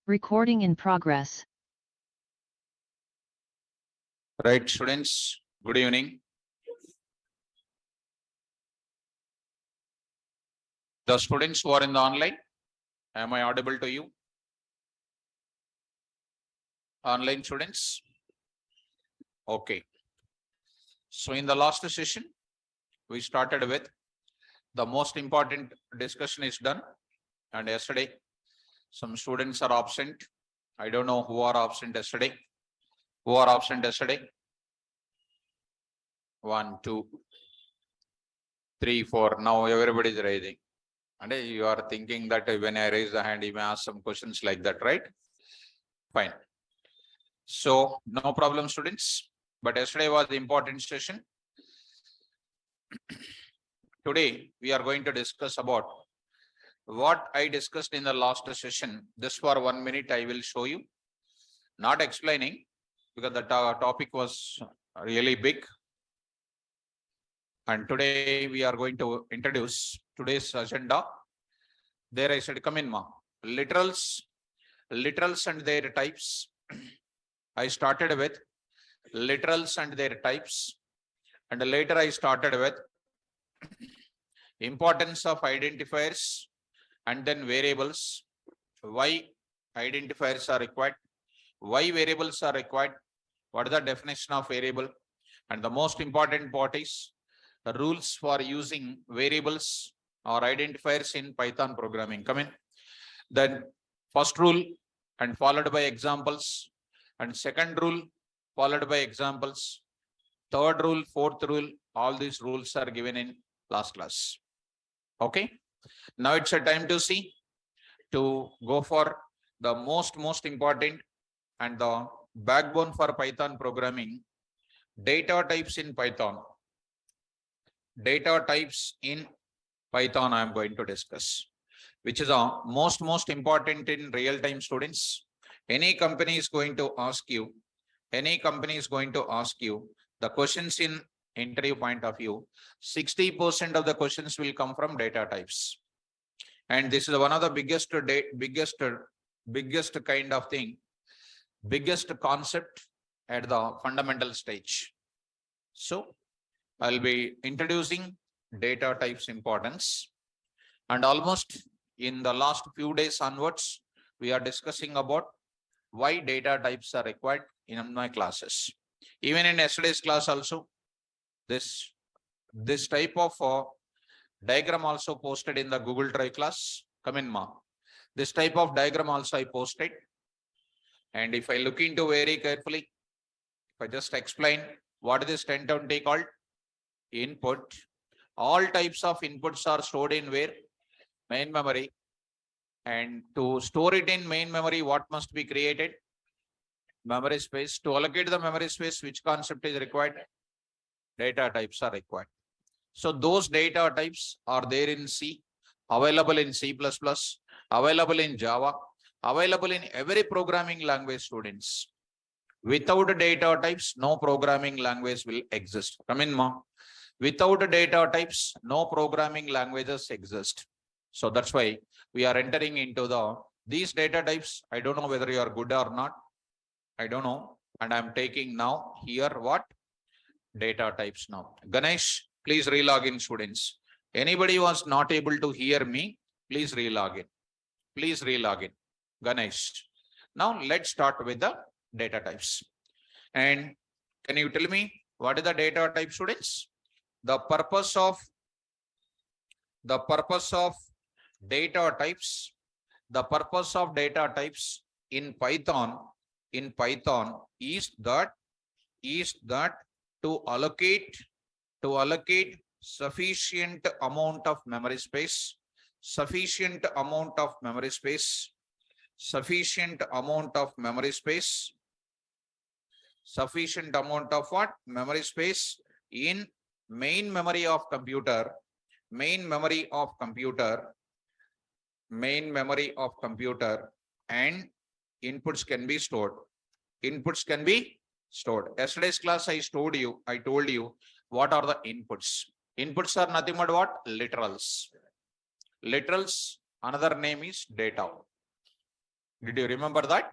Recording in progress. Right, students, good evening. The students who are in the online, am I audible to you? Online students? Okay. So in the last session, we started with the most important discussion is done. And yesterday, some students are absent. I don't know who are absent yesterday. Who are absent yesterday? 1, 2, 3, 4. Now everybody is raising. And you are thinking that when I raise the hand, you may ask some questions like that, right? Fine. So no problem, students. But yesterday was the important session. Today we are going to discuss about what I discussed in the last session. Just for 1 minute, I will show you. Not explaining because the topic was really big. And today we are going to introduce today's agenda. There I said, come in, ma. Literals and their types. I started with literals and their types. And later I started with importance of identifiers and then variables. Why identifiers are required? Why variables are required? What is the definition of variable? And the most important part is the rules for using variables or identifiers in Python programming. Come in. Then first rule and followed by examples, and second rule followed by examples, third rule, fourth rule, all these rules are given in last class. Okay. Now it's a time to go for the most important and the backbone for Python programming, data types in Python. Data types in Python I am going to discuss, which is the most important in real time, students. Any company is going to ask you the questions in interview point of view. 60% of the questions will come from data types. And this is one of the biggest kind of thing, biggest concept at the fundamental stage. So I'll be introducing data types importance, and almost in the last few days onwards, we are discussing about why data types are required in my classes. Even in yesterday's class also, this type of diagram also posted in the Google Drive class. Come in, ma. This type of diagram also I posted. And if I look into very carefully, if I just explain what is this 1020 called? Input. All types of inputs are stored in where? Main memory. And to store it in main memory, what must be created? Memory space. To allocate the memory space, which concept is required? Data types are required. So those data types are there in C, available in C++, available in Java, available in every programming language, students. Without data types, no programming language will exist. Come in, ma. Without data types, no programming languages exist. So that's why we are entering into these data types. I don't know whether you are good or not. I don't know. And I'm taking now here what? Data types now. Ganesh, please relog in, students. Anybody was not able to hear me, please relog in. Please relog in. Ganesh. Now let's start with the data types. And can you tell me what is the data type, students? The purpose of data types, in Python is that to allocate sufficient amount of memory space, sufficient amount of what? Memory space in main memory of computer, and inputs can be stored. Yesterday's class I told you what are the inputs. Inputs are nothing but what? Literals. Another name is data. Did you remember that?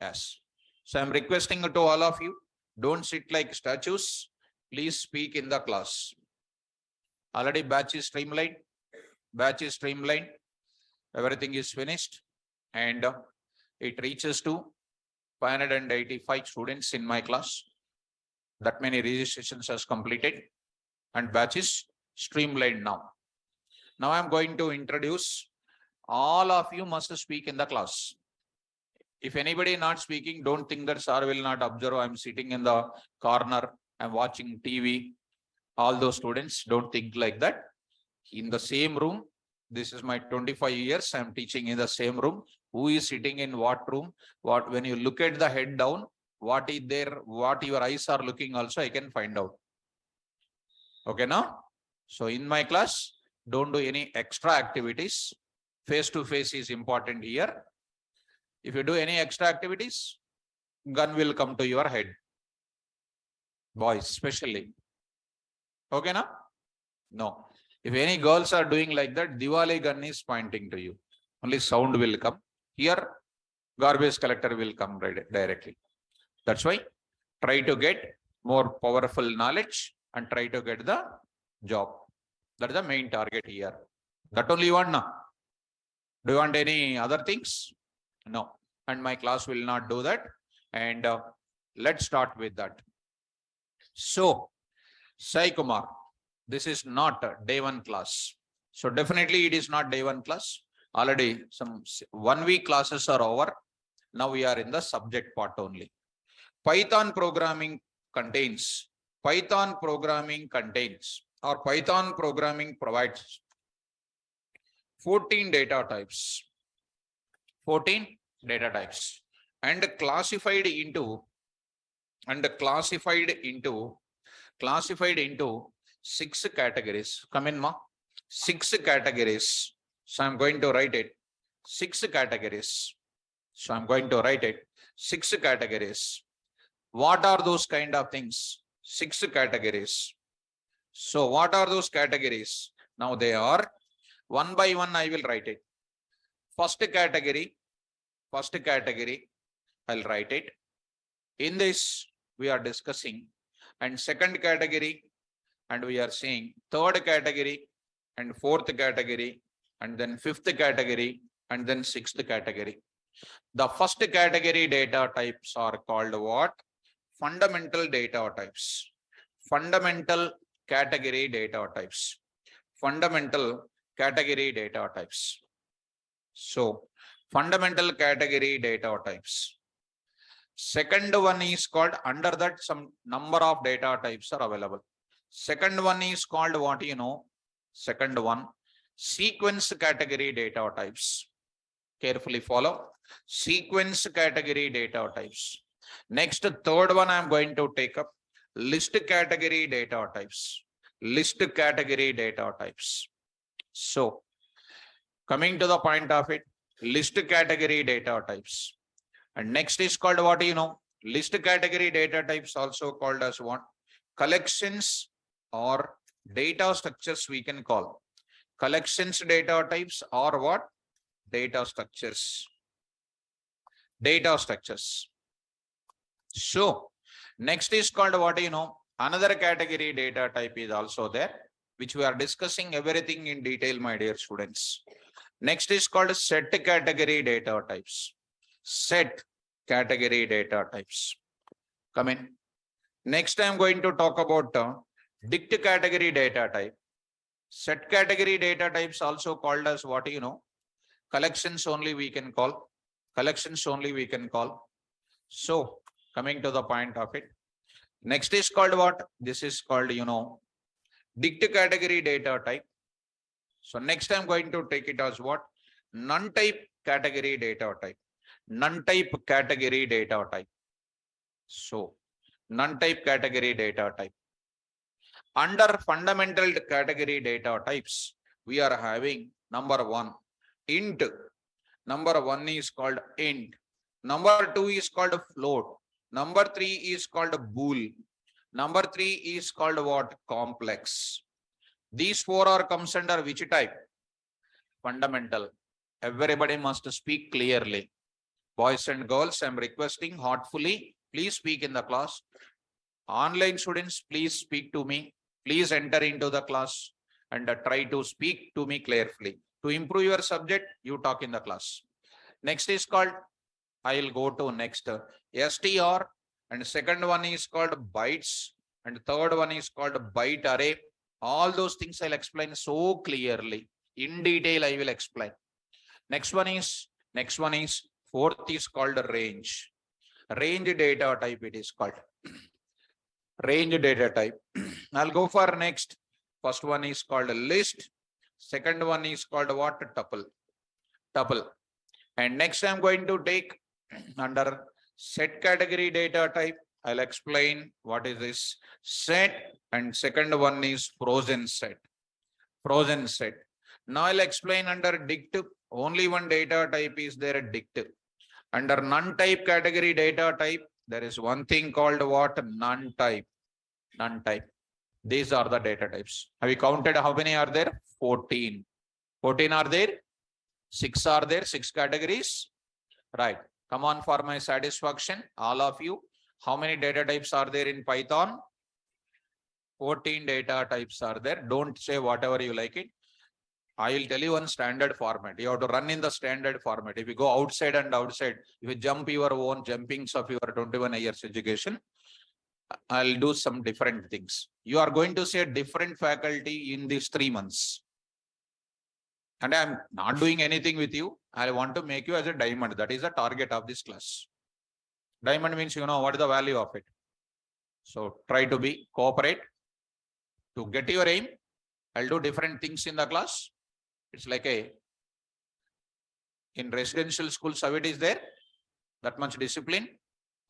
Yes. So I'm requesting to all of you, don't sit like statues. Please speak in the class. Already batch is streamlined. Batch is streamlined. Everything is finished. And it reaches to 585 students in my class. That many registrations has completed. And batch is streamlined now. Now I'm going to introduce, all of you must speak in the class. If anybody not speaking, don't think that sir will not observe. I'm sitting in the corner, I'm watching TV. All those students, don't think like that. In the same room, this is my 25 years, I'm teaching in the same room. Who is sitting in what room? What, when you look at the head down, what is there, what your eyes are looking also, I can find out. Okay, now? So in my class, don't do any extra activities. Face to face is important here. If you do any extra activities, gun will come to your head. Boys, especially. Okay, now? No. If any girls are doing like that, Diwali gun is pointing to you. Only sound will come. Here, garbage collector will come directly. That's why try to get more powerful knowledge and try to get the job. That is the main target here. That only you want now. Do you want any other things? No. And my class will not do that. And let's start with that. So, Sai Kumar, this is not a day one class. So definitely it is not day one class. Already some 1 week classes are over. Now we are in the subject part only. Python programming contains or Python programming provides 14 data types. 14 data types and classified into 6 categories. Come in, ma. 6 categories. So I'm going to write it. 6 categories. So I'm going to write it. 6 categories. What are those kind of things? 6 categories. So what are those categories? Now they are one by one. I will write it. First category, I'll write it. In this, we are discussing, and second category, and we are saying third category, and fourth category, and then fifth category, and then sixth category. The first category data types are called what? Fundamental data types. Fundamental category data types. Fundamental category data types. So, fundamental category data types. Second one is called, under that some number of data types are available. Second one is called what you know? Second one, sequence category data types. Carefully follow. Sequence category data types. Next, third one I am going to take up, list category data types. List category data types. So, coming to the point of it, list category data types. And next is called what you know? List category data types also called as what? Collections or data structures we can call. Collections data types or what? Data structures. Data structures. So, next is called what you know? Another category data type is also there, which we are discussing everything in detail, my dear students. Next is called set category data types. Set category data types. Come in. Next, I am going to talk about dict category data type. Set category data types also called as what you know? Collections only we can call. Collections only we can call. So, coming to the point of it. Next is called what? This is called, you know, dict category data type. So next I'm going to take it as what? None type category data type. None type category data type. So none type category data type. Under fundamental category data types, we are having number 1, int. Number 1 is called int. Number 2 is called float. Number 3 is called bool. Number 3 is called what? Complex. These 4 are comes under which type? Fundamental. Everybody must speak clearly. Boys and girls, I'm requesting heartfully, please speak in the class. Online students, please speak to me. Please enter into the class and try to speak to me clearly. To improve your subject, you talk in the class. Next is called, I will go to next STR, and second one is called bytes, and third one is called byte array. All those things I'll explain so clearly. In detail, I will explain. Next one is fourth is called range. Range data type it is called. Range data type. I'll go for next. First one is called list. Second one is called what? Tuple. And next I'm going to take under set category data type. I'll explain what is this set, and second one is frozen set. Now I'll explain under dict. Only one data type is there, dict. Under none type category data type, there is one thing called what? None type. These are the data types. Have you counted how many are there? 14. 14 are there. 6 are there. 6 categories. Right. Come on for my satisfaction, all of you. How many data types are there in Python? 14 data types are there. Don't say whatever you like it. I will tell you one standard format. You have to run in the standard format. If you go outside, if you jump your own jumpings of your 21 years education, I'll do some different things. You are going to see a different faculty in these 3 months. And I'm not doing anything with you. I want to make you as a diamond. That is the target of this class. Diamond means you know what is the value of it. So try to be cooperate to get your aim. I'll do different things in the class. It's like in residential schools, how it is there, that much discipline.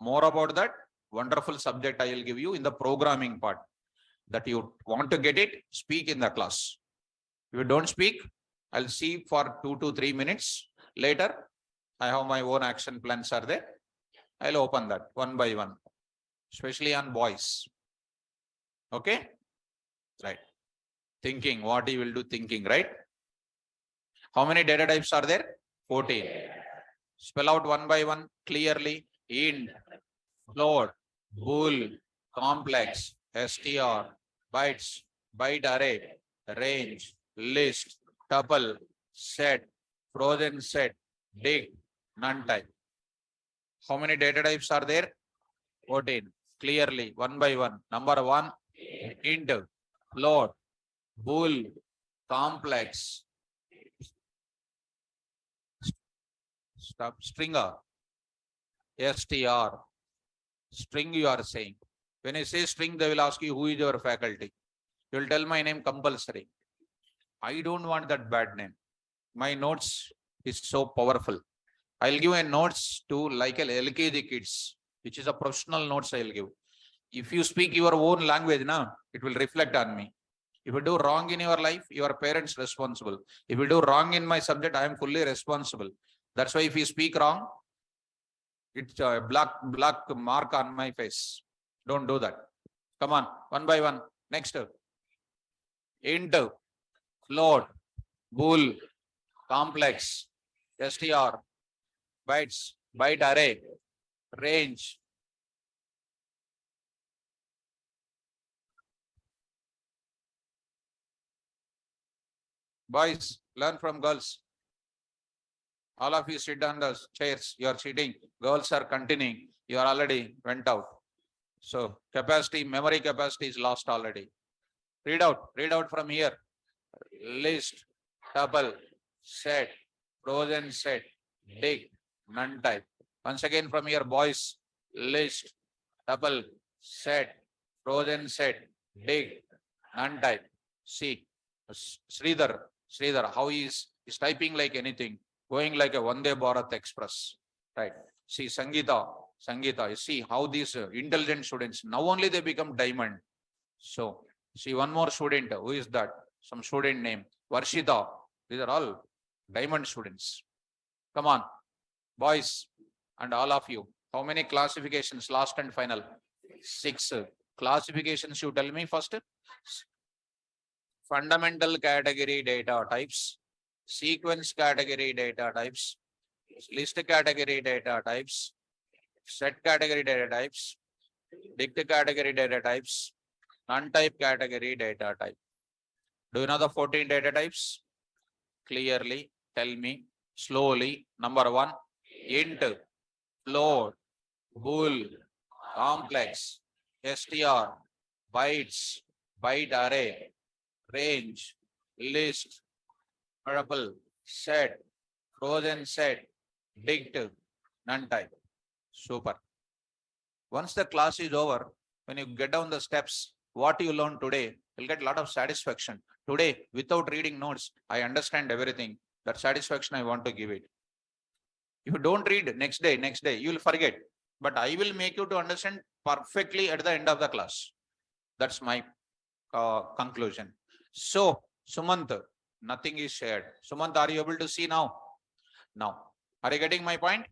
More about that wonderful subject I will give you in the programming part. That you want to get it, speak in the class. If you don't speak, I'll see for 2 to 3 minutes. Later, I have my own action plans are there. I'll open that one by one, especially on boys. Okay? Right. Thinking, what you will do thinking, right? How many data types are there? 14. Spell out one by one clearly. Int, float, bool, complex, str, bytes, byte array, range, list, tuple, set, frozen set, dig, none type. How many data types are there? 14. Clearly, one by one. Number 1, int, float, bool, complex, stringer, str. String you are saying. When I say string, they will ask you who is your faculty. You will tell my name compulsory. I don't want that bad name. My notes is so powerful. I'll give a notes to like a LKG kids, which is a professional notes I'll give. If you speak your own language now, it will reflect on me. If you do wrong in your life, your parents responsible. If you do wrong in my subject, I am fully responsible. That's why if you speak wrong, it's a black mark on my face. Don't do that. Come on, one by one. Next. Int, float, bool, complex, str, bytes, byte array, range. Boys, learn from girls. All of you sit on the chairs. You are sitting. Girls are continuing. You are already went out. So capacity, memory capacity is lost already. Read out from here. List, tuple, set, frozen set, dig, none type. Once again from here, boys, list, tuple, set, frozen set, dig, none type. See, Sridhar, how he is typing like anything, going like a Vande Bharat Express, right? See, Sangeeta, you see how these intelligent students, now only they become diamond. So, see one more student, who is that? Some student name, Varshita. These are all diamond students. Come on, boys and all of you. How many classifications, last and final? 6 classifications you tell me first. Fundamental category data types, sequence category data types, list category data types, set category data types, dict category data types, non-type category data type. Do you know the 14 data types? Clearly tell me slowly. Number one, int, float, bool, complex, str, bytes, byte array, range, list, tuple, set, frozen set, dict, non-type. Super. Once the class is over, when you get down the steps, what you learn today, you'll get a lot of satisfaction. Today, without reading notes, I understand everything. That satisfaction I want to give it. If you don't read next day, you will forget. But I will make you to understand perfectly at the end of the class. That's my conclusion. So, Sumant, nothing is shared. Sumant, are you able to see now? Now, are you getting my point?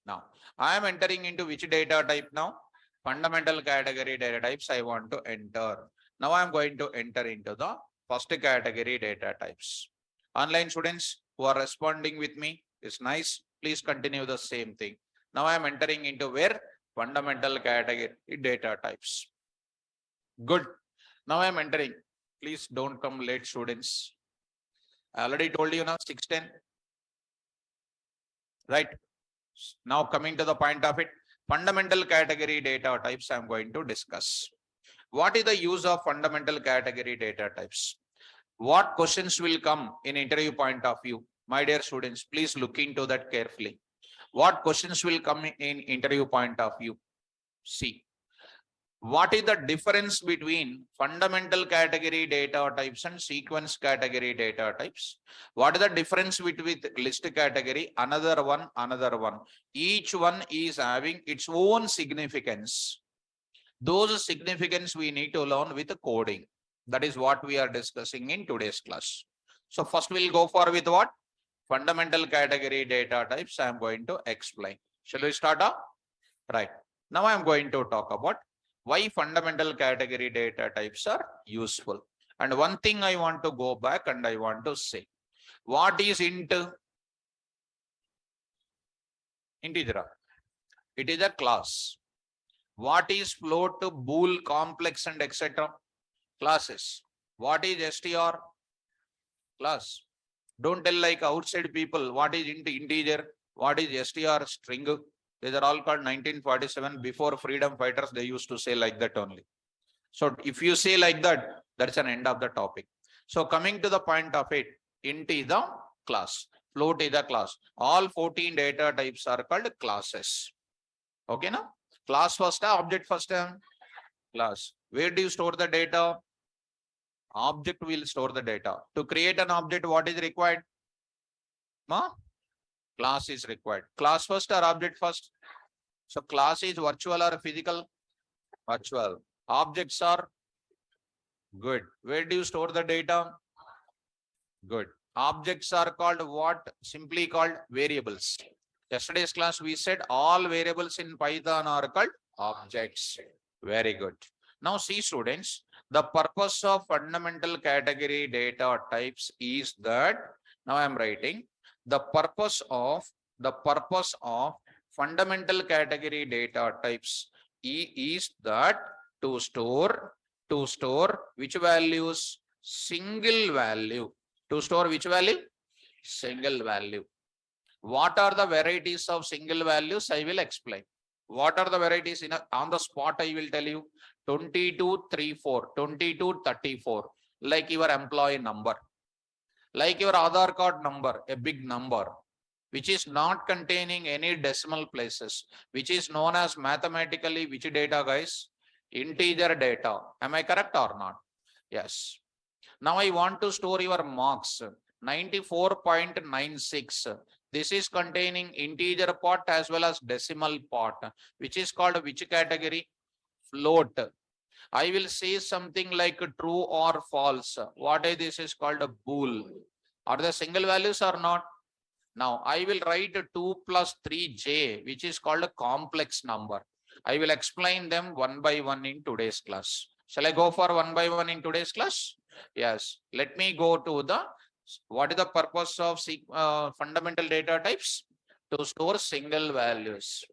Now, I am entering into which data type now? Fundamental category data types I want to enter. Now I am going to enter into the first category data types. Online students who are responding with me is nice. Please continue the same thing. Now I am entering into where? Fundamental category data types. Good. Now I am entering. Please don't come late, students. I already told you now 6:10. Right. Now coming to the point of it, fundamental category data types I am going to discuss. What is the use of fundamental category data types? What questions will come in interview point of view? My dear students, please look into that carefully. What questions will come in interview point of view? See. What is the difference between fundamental category data types and sequence category data types? What is the difference between list category, another one? Each one is having its own significance. Those significance we need to learn with coding. That is what we are discussing in today's class. So first we'll go for with what? Fundamental category data types I am going to explain. Shall we start off? Right. Now I am going to talk about why fundamental category data types are useful. And one thing I want to go back and I want to say, what is int? Integer. It is a class. What is float, bool, complex and etc.? Classes. What is str? Class. Don't tell like outside people what is int, integer, what is str, string. These are all called 1947. Before freedom fighters, they used to say like that only. So if you say like that, that's an end of the topic. So coming to the point of it, int is the class, float is the class. All 14 data types are called classes. Okay, now? Class first, object first, class. Where do you store the data? Object will store the data. To create an object, what is required? Class is required. Class first or object first? So class is virtual or physical? Virtual. Objects are good. Where do you store the data? Good. Objects are called what? Simply called variables. Yesterday's class we said all variables in Python are called objects. Very good. Now see students, the purpose of fundamental category data types is that, now I am writing, the purpose of fundamental category data types is that to store which values? Single value. To store which value? Single value. What are the varieties of single values? I will explain. What are the varieties? On the spot I will tell you. 2234, 2234, like your employee number, like your Aadhaar card number, a big number, which is not containing any decimal places, which is known as mathematically which data, guys? Integer data. Am I correct or not? Yes. Now I want to store your marks, 94.96. This is containing integer part as well as decimal part, which is called which category? Float. I will say something like true or false. What is this is called a bool. Are the single values or not? Now I will write 2 plus 3j, which is called a complex number. I will explain them one by one in today's class. Shall I go for one by one in today's class? Yes. Let me go to the, what is the purpose of fundamental data types? to store single values.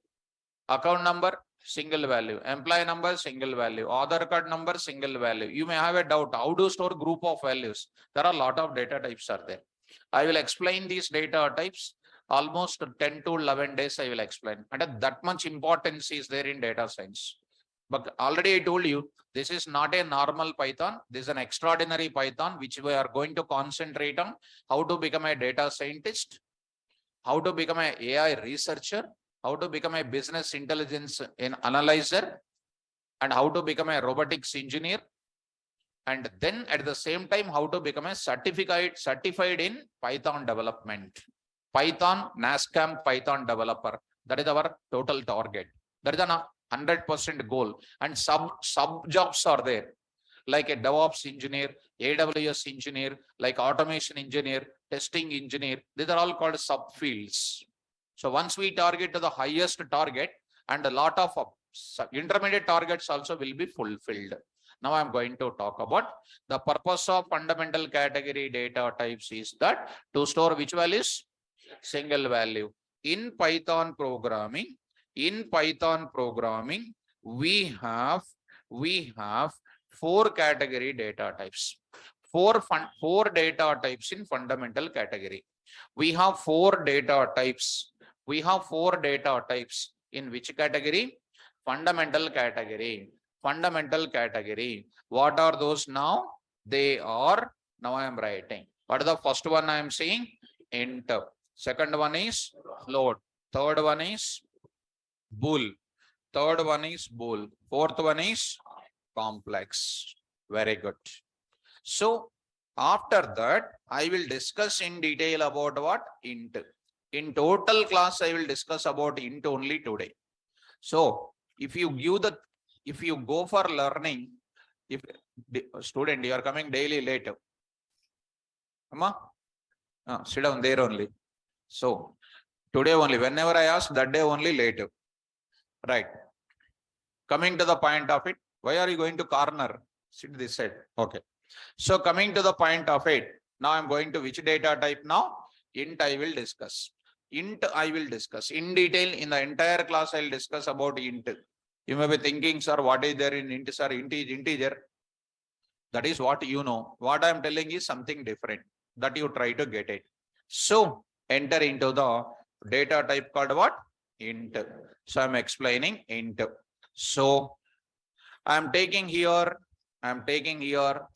Account number, single value. Employee number, single value. Aadhaar card number, single value. You may have a doubt, how to store group of values? There are a lot of data types are there. I will explain these data types almost 10 to 11 days. I will explain. And that much importance is there in data science. But already I told you, this is not a normal Python. This is an extraordinary Python, which we are going to concentrate on how to become a data scientist, how to become an AI researcher, how to become a business intelligence analyzer, and how to become a robotics engineer. And then at the same time, how to become a certified in Python development. Python, NASCAM Python developer. That is our total target. That is a 100% goal. And sub jobs are there, like a DevOps engineer, AWS engineer, like automation engineer, testing engineer. These are all called subfields. So once we target to the highest target, and a lot of intermediate targets also will be fulfilled. Now I'm going to talk about the purpose of fundamental category data types is that to store which values? Single value. In Python programming, we have 4 category data types. Four data types in fundamental category. We have 4 data types. We have 4 data types in which category? Fundamental category. Fundamental category. What are those now? They are, now I am writing. What is the first one I am saying? Int. Second one is float. Third one is bool. Third one is bool. Fourth one is complex. Very good. So after that, I will discuss in detail about what? Int. In total class, I will discuss about int only today. So if you go for learning, if student, you are coming daily late. Amma? Sit down there only. So today only, whenever I ask, that day only late. Right. Coming to the point of it, why are you going to corner? Sit this side. Okay. So coming to the point of it, now I'm going to which data type now? Int I will discuss. Int I will discuss in detail. In the entire class, I will discuss about int. You may be thinking, sir, what is there in int? Sir, int is integer. That is what you know. What I am telling is something different that you try to get it. So enter into the data type called what? Int. So I'm explaining int. So I'm taking here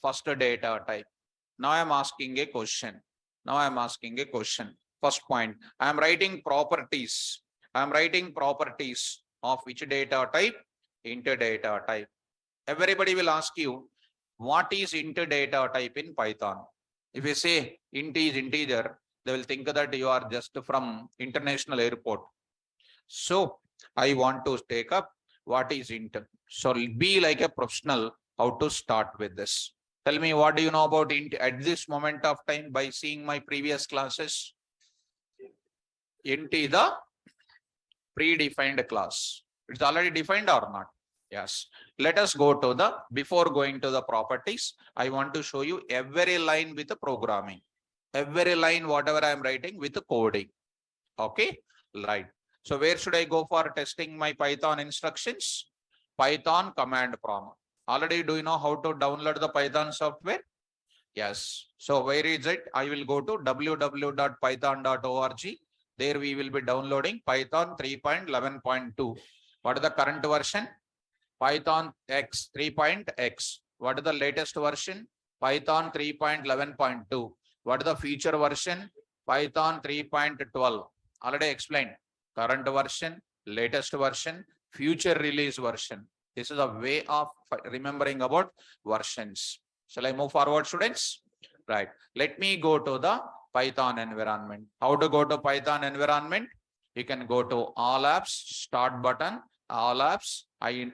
first data type. Now I'm asking a question. First point, I'm writing properties. I'm writing properties of which data type? Int data type. Everybody will ask you, what is int data type in Python? If you say int is integer, they will think that you are just from international airport. So I want to take up what is int. So be like a professional how to start with this. Tell me, what do you know about int at this moment of time by seeing my previous classes? Int is the predefined class. It's already defined or not? Yes. Let us go to the, before going to the properties, I want to show you every line with the programming. Every line, whatever I am writing with the coding. Okay, right. So where should I go for testing my Python instructions? Python command prompt. Already do you know how to download the Python software? Yes. So where is it? I will go to www.python.org. There we will be downloading Python 3.11.2. What is the current version? Python X 3.x. What is the latest version? Python 3.11.2. What is the future version? Python 3.12. Already explained. Current version, latest version, future release version. This is a way of remembering about versions. Shall I move forward, students? Right. Let me go to the Python environment. How to go to Python environment? You can go to all apps, start button, all apps. I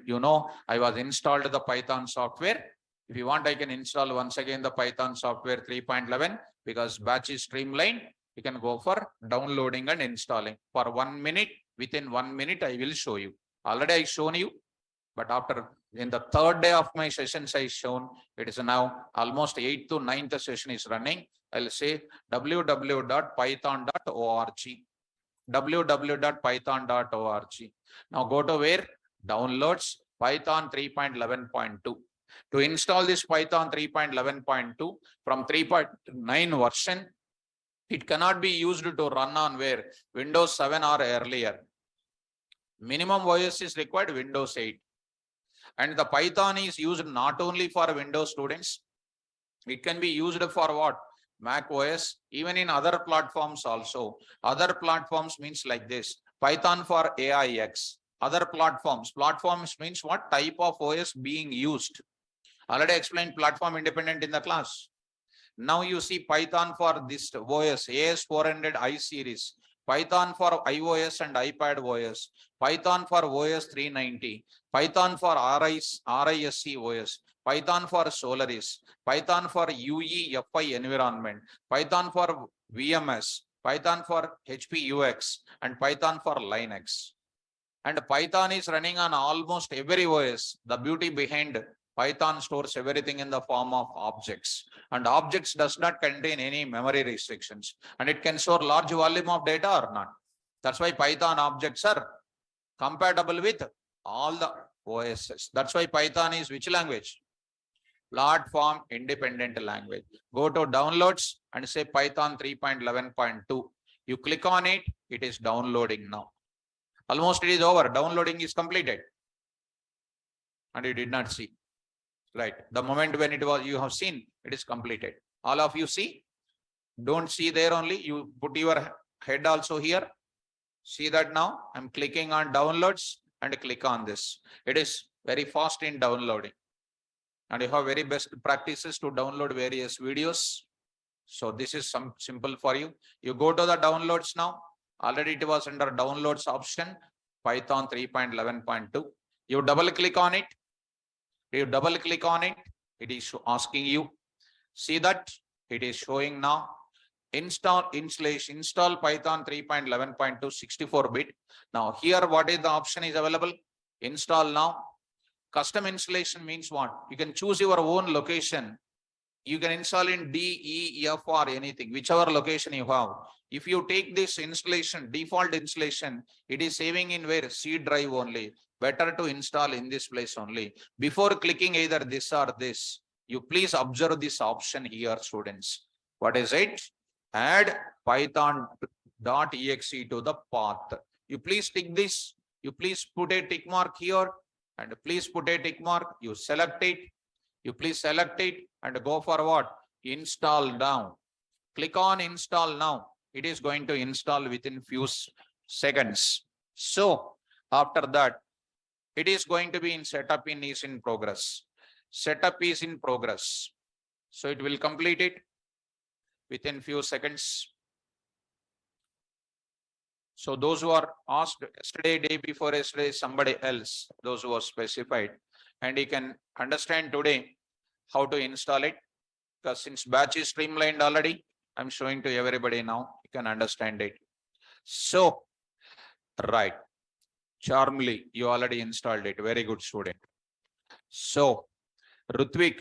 was installed the Python software. If you want, I can install once again the Python software 3.11 because batch is streamlined. You can go for downloading and installing for 1 minute. Within 1 minute, I will show you. Already I shown you, but after in the third day of my sessions, I shown it is now almost 8th to 9th session is running. I'll say www.python.org. www.python.org. Now go to where? Downloads Python 3.11.2. To install this Python 3.11.2 from 3.9 version, it cannot be used to run on where? Windows 7 or earlier. Minimum OS is required Windows 8. And the Python is used not only for Windows students, it can be used for what? Mac OS, even in other platforms also. Other platforms means like this: Python for AIX. Other platforms. Platforms means what type of OS being used. Already explained platform independent in the class. Now you see Python for this OS, AS400 series, Python for iOS and iPad OS, Python for OS 390, Python for RISC OS, Python for Solaris, Python for UEFI environment, Python for VMS, Python for HP UX, and Python for Linux. And Python is running on almost every OS. The beauty behind Python stores everything in the form of objects, and objects does not contain any memory restrictions, and it can store large volume of data or not. That's why Python objects are compatible with all the OSs. That's why Python is which language? Platform independent language. Go to downloads and say Python 3.11.2. You click on it, it is downloading now. Almost it is over. Downloading is completed. And you did not see. Right. The moment when it was, you have seen, it is completed. All of you see? Don't see there only. You put your head also here. See that now? I'm clicking on downloads and click on this. It is very fast in downloading. And you have very best practices to download various videos. So this is some simple for you. You go to the downloads now. Already it was under downloads option, Python 3.11.2. You double click on it. You double click on it. It is asking you. See that it is showing now. Install Python 3.11.2 64-bit. Now here what is the option is available? Install now. Custom installation means what? You can choose your own location. You can install in D, E, F or anything, whichever location you have. If you take this installation, default installation, it is saving in where? C drive only. Better to install in this place only. Before clicking either this or this, you please observe this option here, students. What is it? Add python.exe to the path. You please tick this. You please put a tick mark here and please put a tick mark. You select it. You please select it and go for what? Install now. Click on install now. It is going to install within few seconds. So after that, it is going to be in setup is in progress. Setup is in progress. So it will complete it within few seconds. So those who are asked yesterday, day before yesterday, somebody else, those who are specified, and you can understand today how to install it, because since batch is streamlined already, I'm showing to everybody now, you can understand it. So, right, Charmly, you already installed it. Very good, student. So, Rutvik,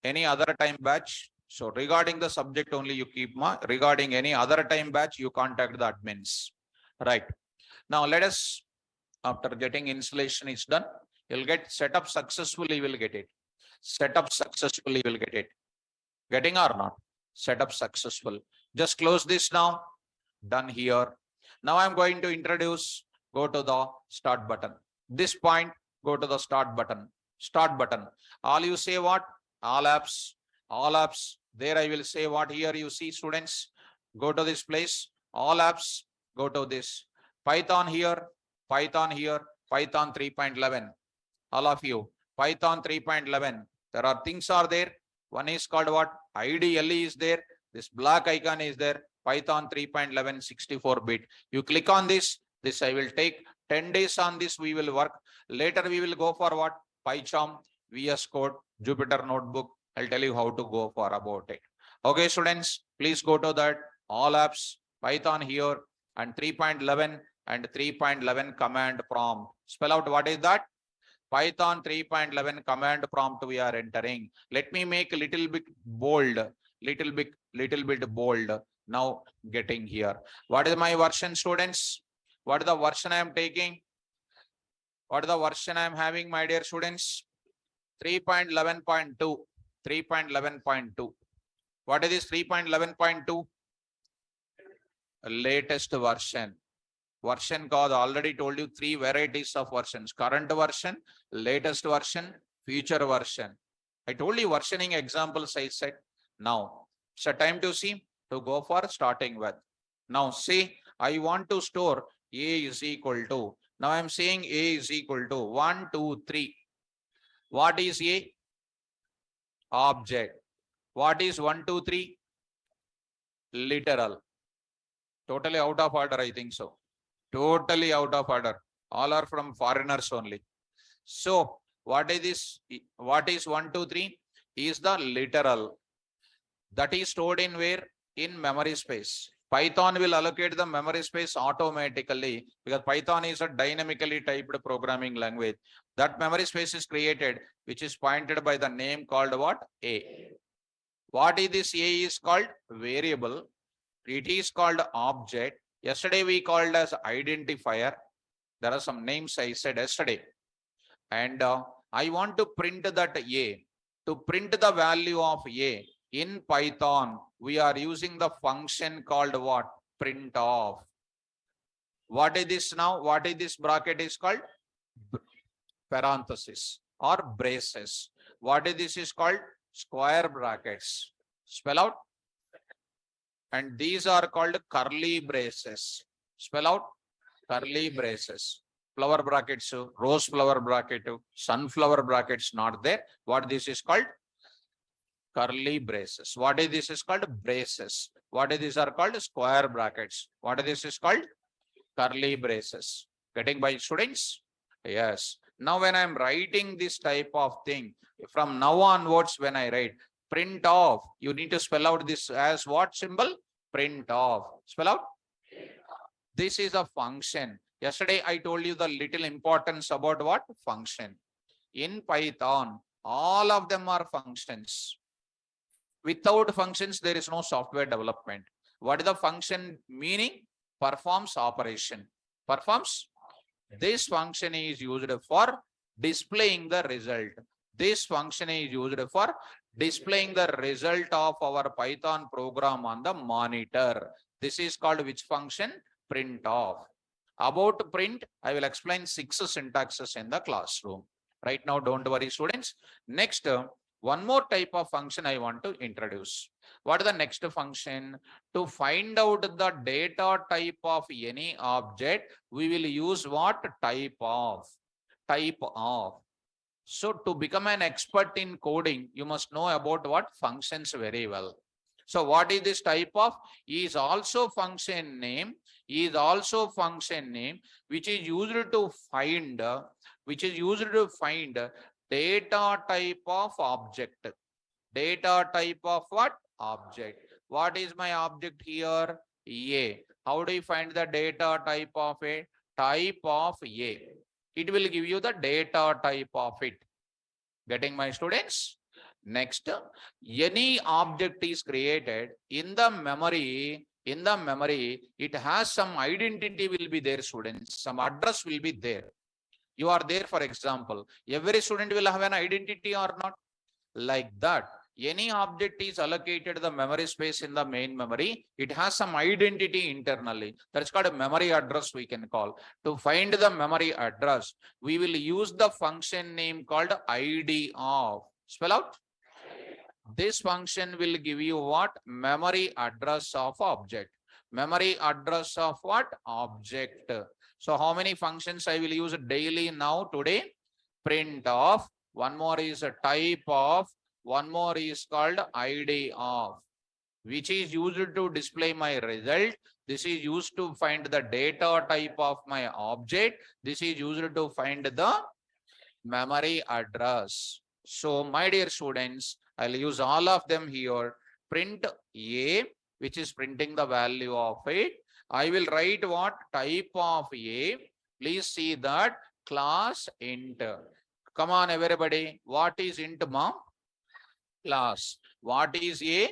any other time batch? So regarding the subject only you keep regarding any other time batch, you contact the admins. Right. Now let us, after getting installation is done, you'll get setup successfully, you will get it. Setup successfully, you will get it. Getting or not? Setup successful. Just close this now. Done here. Now I'm going to introduce, go to the start button. This point, go to the start button. Start button. All you say what? All apps. All apps. There I will say what here you see, students. Go to this place. All apps. Go to this. Python here. Python here. Python 3.11. All of you. Python 3.11. There are things are there. One is called what? IDLE is there. This black icon is there. Python 3.11 64-bit. You click on this. This I will take 10 days on this. We will work. Later we will go for what? PyCharm, VS Code, Jupyter Notebook. I'll tell you how to go for about it. Okay, students, please go to that. All apps, Python here, and 3.11 and 3.11 command prompt. Spell out what is that? Python 3.11 command prompt we are entering. Let me make a little bit bold, little bit bold. Now getting here. What is my version, students? What is the version I am taking? What is the version I am having, my dear students? 3.11.2. 3.11.2. What is this 3.11.2? Latest version. Version cause already told you three varieties of versions: current version, latest version, future version. I told you versioning examples I said. Now, it's a time to see, to go for starting with. Now see, I want to store A is equal to, now I am saying A is equal to 1, 2, 3. What is A? Object. What is 1, 2, 3? Literal. Totally out of order, I think so. Totally out of order. All are from foreigners only. So what is this? What is 1, 2, 3? Is the literal. That is stored in where? In memory space. Python will allocate the memory space automatically because Python is a dynamically typed programming language. That memory space is created, which is pointed by the name called what? A. What is this A is called? Variable. It is called object. Yesterday we called as identifier. There are some names I said yesterday. And I want to print that A. To print the value of A in Python, we are using the function called what? Printf. What is this now? What is this bracket is called? Parenthesis or braces. What is this is called? Square brackets. Spell out. And these are called curly braces. Spell out. Curly braces. Flower brackets, rose flower bracket, sunflower brackets not there. What this is called? Curly braces. What is this is called? Braces. What is these are called? Square brackets. What is this is called? Curly braces. Getting by, students? Yes. Now when I am writing this type of thing, from now onwards when I write printf, you need to spell out this as what symbol? Printf. Spell out. This is a function. Yesterday I told you the little importance about what? Function. In Python, all of them are functions. Without functions, there is no software development. What is the function meaning? Performs operation. Performs. This function is used for displaying the result. This function is used for displaying the result of our Python program on the monitor. This is called which function? Printf. About print, I will explain 6 syntaxes in the classroom. Right now, don't worry, students. Next, one more type of function I want to introduce. What is the next function? To find out the data type of any object, we will use what? Type of. Type of. So to become an expert in coding, you must know about what? Functions very well. So what is this type of? Is also function name, is also function name, which is used to find, data type of object. Data type of what? Object. What is my object here? A. How do you find the data type of a? Type of A. It will give you the data type of it. Getting my students? Next, any object is created in the memory. In the memory, it has some identity will be there, students. Some address will be there. You are there, for example. Every student will have an identity or not? Like that. Any object is allocated the memory space in the main memory. It has some identity internally. That's called a memory address we can call. To find the memory address, we will use the function name called id of. Spell out. This function will give you what? Memory address of object. Memory address of what? Object. So how many functions I will use daily now today? Printf. One more is a type of. One more is called id of, which is used to display my result. This is used to find the data type of my object. This is used to find the memory address. So my dear students, I'll use all of them here. Print A, which is printing the value of it. I will write what? Type of A. Please see that class int. Come on, everybody. What is int, mom? Class. What is A?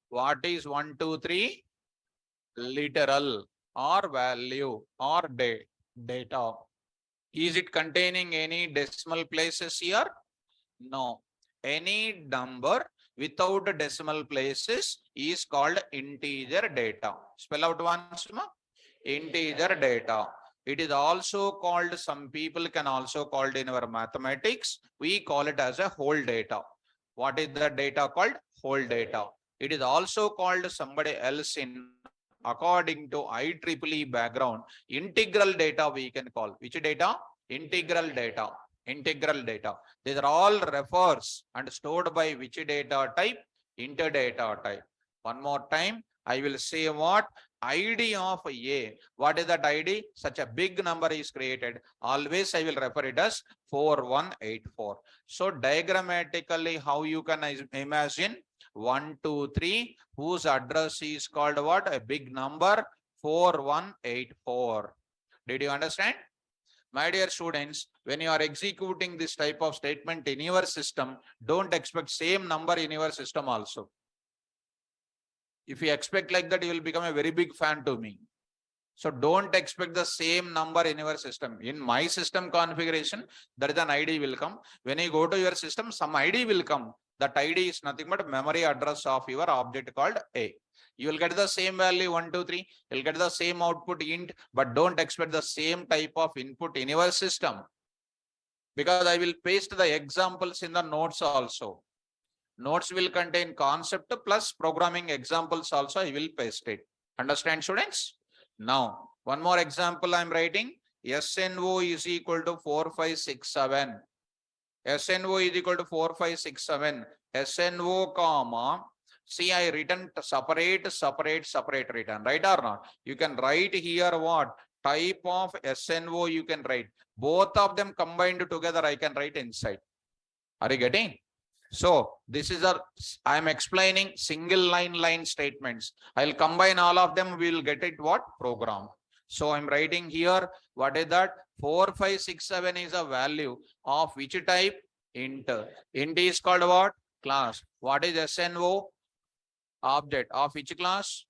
What is 1, 2, 3? Literal or value or data. Is it containing any decimal places here? No. Any number without decimal places is called integer data. Spell out once more. Integer data. It is also called, some people can also called in our mathematics, we call it as a whole data. What is the data called? Whole data. It is also called somebody else in, according to IEEE background, integral data we can call. Which data? Integral data. Integral data. These are all refers and stored by which data type? Interdata type. One more time, I will say what? ID of A. What is that ID? Such a big number is created. Always I will refer it as 4184. So diagrammatically, how you can imagine 1, 2, 3, whose address is called what? A big number 4184. Did you understand? My dear students, when you are executing this type of statement in your system, don't expect same number in your system also. If you expect like that, you will become a very big fan to me. So don't expect the same number in your system. In my system configuration, there is an ID will come. When you go to your system, some ID will come. That ID is nothing but memory address of your object called A. You will get the same value 1, 2, 3. You'll get the same output int, but don't expect the same type of input in your system. Because I will paste the examples in the notes also. Notes will contain concept plus programming examples also I will paste it. Understand, students? Now, one more example I am writing. SNO is equal to 4567. SNO is equal to 4567. SNO comma. See, I written separate written, right or not? You can write here what? Type of SNO you can write. Both of them combined together I can write inside. Are you getting? So this is I am explaining single line statements. I'll combine all of them. We will get it what? Program. So I'm writing here. What is that? 4567 is a value of which type? Int. Int is called what? Class. What is SNO? Object of which class?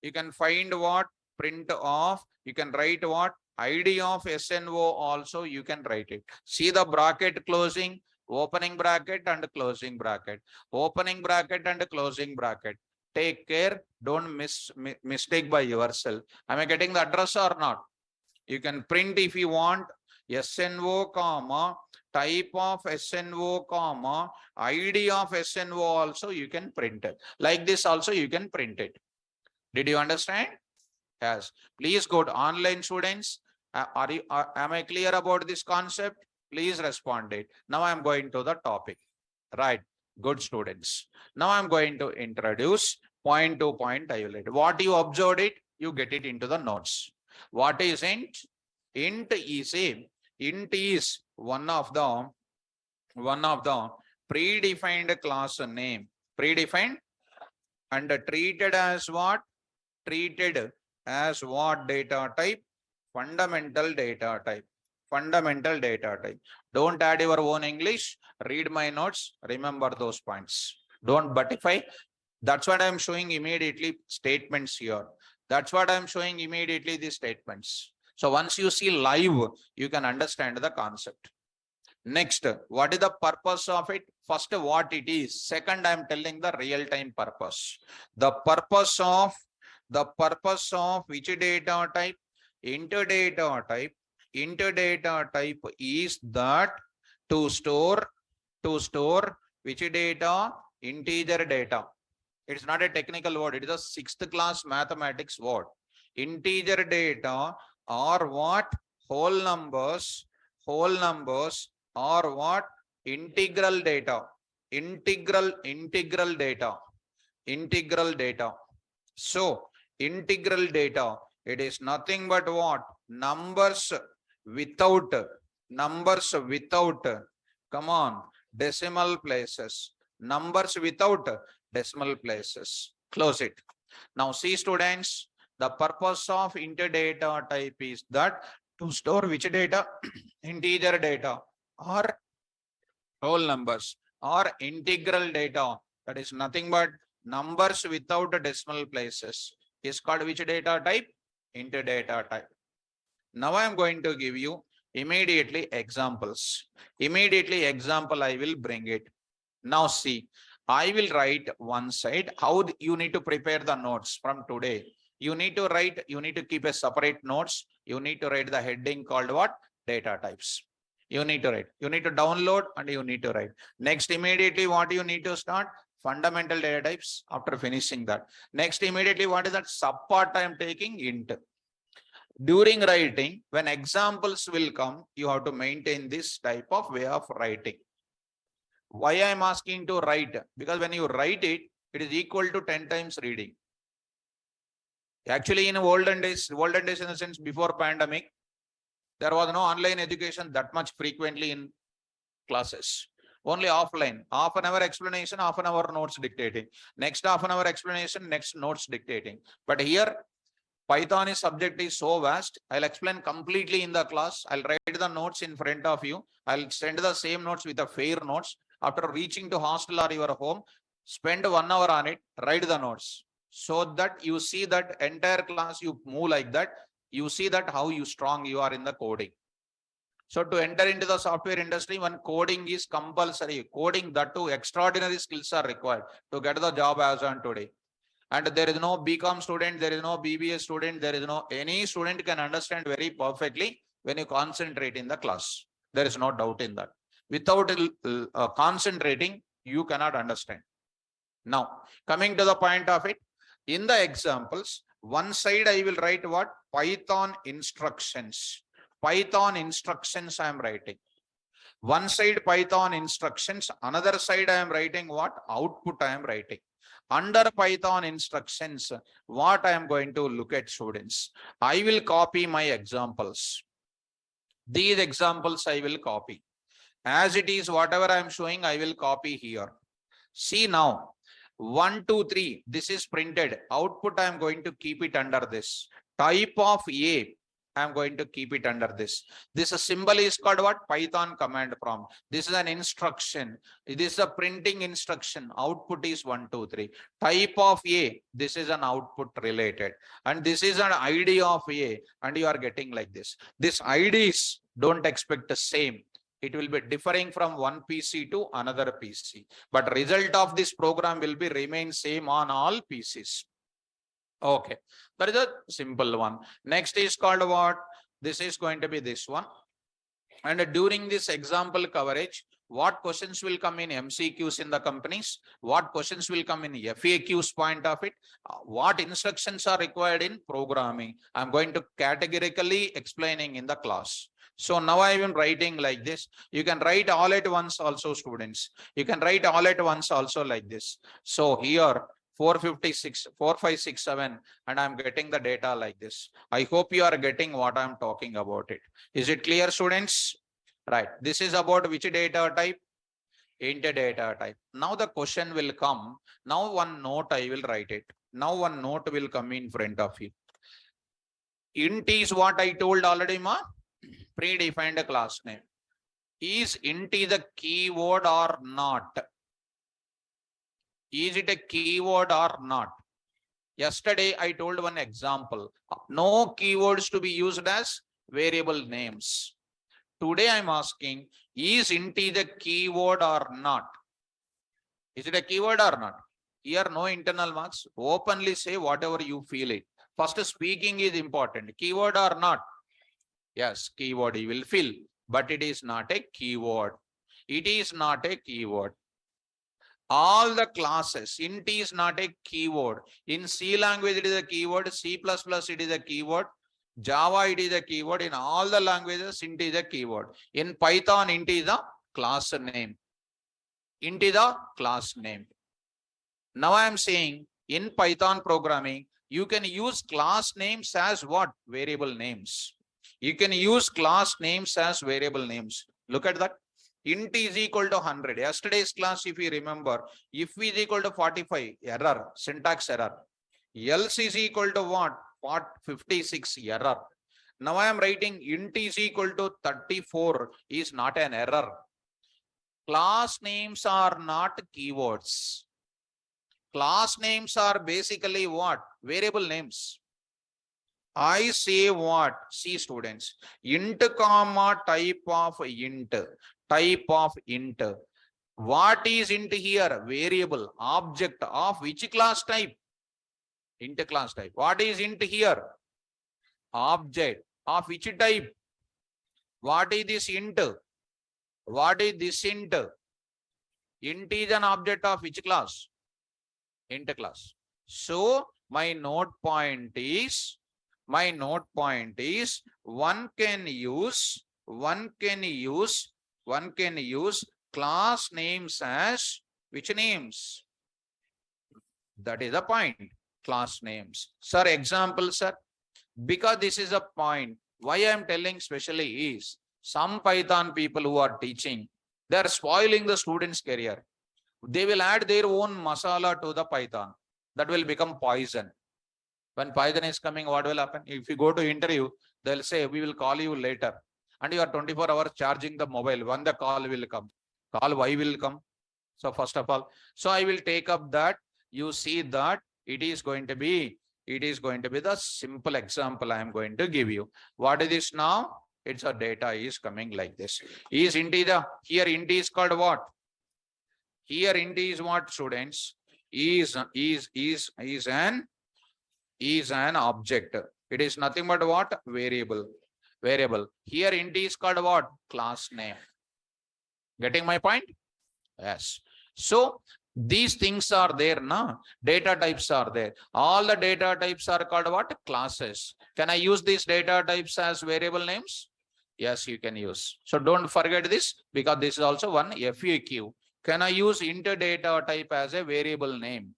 You can find what? Print of. You can write what? ID of SNO also you can write it. See the bracket closing, opening bracket and closing bracket, opening bracket and closing bracket. Take care, don't mistake by yourself. Am I getting the address or not? You can print if you want SNO comma, type of SNO comma, ID of SNO also you can print it. Like this also you can print it. Did you understand? Yes. Please go to online students. Am I clear about this concept? Please respond it. Now I am going to the topic. Right. Good students. Now I am going to introduce point to point I will write. What you observed it, you get it into the notes. What is int? Int is one of the predefined class name. Predefined and treated as what? Treated as what data type? Fundamental data type. Fundamental data type. Don't add your own English. Read my notes. Remember those points. Don't buttify. That's what I'm showing immediately statements here. That's what I'm showing immediately these statements. So once you see live, you can understand the concept. Next, what is the purpose of it? First, what it is. Second, I'm telling the real-time purpose. The purpose of which data type? Interdata type. Interdata type is that to store which data? Integer data. It's not a technical word. It is a 6th class mathematics word. Integer data or what? Whole numbers or what? Integral data. Integral data. Integral data. So integral data, it is nothing but what? Numbers without, come on, decimal places. Numbers without decimal places. Close it. Now see students, the purpose of interdata type is that to store which data? Integer data or whole numbers or integral data. That is nothing but numbers without decimal places is called which data type? Int data type. Now I am going to give you immediately examples. Immediately example I will bring it. Now see, I will write one side. How you need to prepare the notes from today? You need to write, you need to keep a separate notes. You need to write the heading called what? Data types. You need to write. You need to download and you need to write. Next, immediately what you need to start? Fundamental data types after finishing that. Next, immediately what is that subpart I am taking? Int. During writing, when examples will come, you have to maintain this type of way of writing. Why I am asking to write? Because when you write it, it is equal to 10 times reading. Actually, in olden days in the sense before pandemic, there was no online education that much frequently in classes. Only offline, half an hour explanation, half an hour notes dictating. Next half an hour explanation, next notes dictating. But here, Python is subject is so vast. I'll explain completely in the class. I'll write the notes in front of you. I'll send the same notes with the fair notes. After reaching to hostel or your home, spend 1 hour on it, write the notes. So that you see that entire class, you move like that. You see that how you strong you are in the coding. So to enter into the software industry, when coding is compulsory, coding that too extraordinary skills are required to get the job as on today. And there is no BCom student, there is no BBA student, there is no any student can understand very perfectly when you concentrate in the class. There is no doubt in that. Without concentrating, you cannot understand. Now, coming to the point of it, in the examples, one side I will write what? Python instructions. Python instructions I am writing. One side Python instructions, another side I am writing what? Output I am writing. Under Python instructions, what I am going to look at, students? I will copy my examples. These examples I will copy. As it is, whatever I am showing, I will copy here. See now, 1, 2, 3, this is printed. Output I am going to keep it under this. Type of A, I am going to keep it under this. This symbol is called what? Python command prompt. This is an instruction. This is a printing instruction. Output is 1, 2, 3. Type of A, this is an output related. And this is an ID of A. And you are getting like this. This IDs don't expect the same. It will be differing from one PC to another PC. But result of this program will be remain same on all PCs. Okay, that is a simple one. Next is called what? This is going to be this one. And during this example coverage, what questions will come in MCQs in the companies? What questions will come in FAQs point of it? What instructions are required in programming? I'm going to categorically explaining in the class. So now I am writing like this. You can write all at once also, students. You can write all at once also like this. So here 456, 4567, and I'm getting the data like this. I hope you are getting what I'm talking about it. Is it clear, students? Right. This is about which data type? Int data type. Now the question will come. Now one note I will write it. Now one note will come in front of you. Int is what I told already, ma? Predefined class name. Is int is a keyword or not? Is it a keyword or not? Yesterday I told one example. No keywords to be used as variable names. Today I'm asking, is int is a keyword or not? Is it a keyword or not? Here no internal marks. Openly say whatever you feel it. First, speaking is important. Keyword or not? Yes, keyword you will fill, but it is not a keyword. It is not a keyword. All the classes, int is not a keyword. In C language, it is a keyword. C++, it is a keyword. Java, it is a keyword. In all the languages, int is a keyword. In Python, int is a class name. Int is a class name. Now I am saying in Python programming, you can use class names as what? Variable names. You can use class names as variable names. Look at that. Int is equal to 100. Yesterday's class, if you remember, if is equal to 45, error, syntax error. Else is equal to what? 56, error. Now I am writing int is equal to 34 is not an error. Class names are not keywords. Class names are basically what? Variable names. I say what? See students, int comma type of int, type of int. What is int here? Variable, object of which class type? Int class type. What is int here? Object of which type? What is this int? What is this int? Int is an object of which class? Int class. So my note point is, one can use class names as which names? That is the point. Class names. Sir, example, sir. Because this is a point, why I am telling specially is some Python people who are teaching, they are spoiling the student's career. They will add their own masala to the Python. That will become poison. When Python is coming, what will happen? If you go to interview, they'll say, we will call you later. And you are 24 hours charging the mobile. When the call will come? Call why will come? So first of all, so I will take up that. You see that it is going to be the simple example I am going to give you. What is this now? It's a data is coming like this. Is integer, here int is called what? Here int is what, students? Is an object. It is nothing but what? Variable. Here int is called what? Class name. Getting my point? Yes. So these things are there now. Data types are there. All the data types are called what? Classes. Can I use these data types as variable names? Yes, you can use. So don't forget this, because this is also one FAQ. Can I use int data type as a variable name?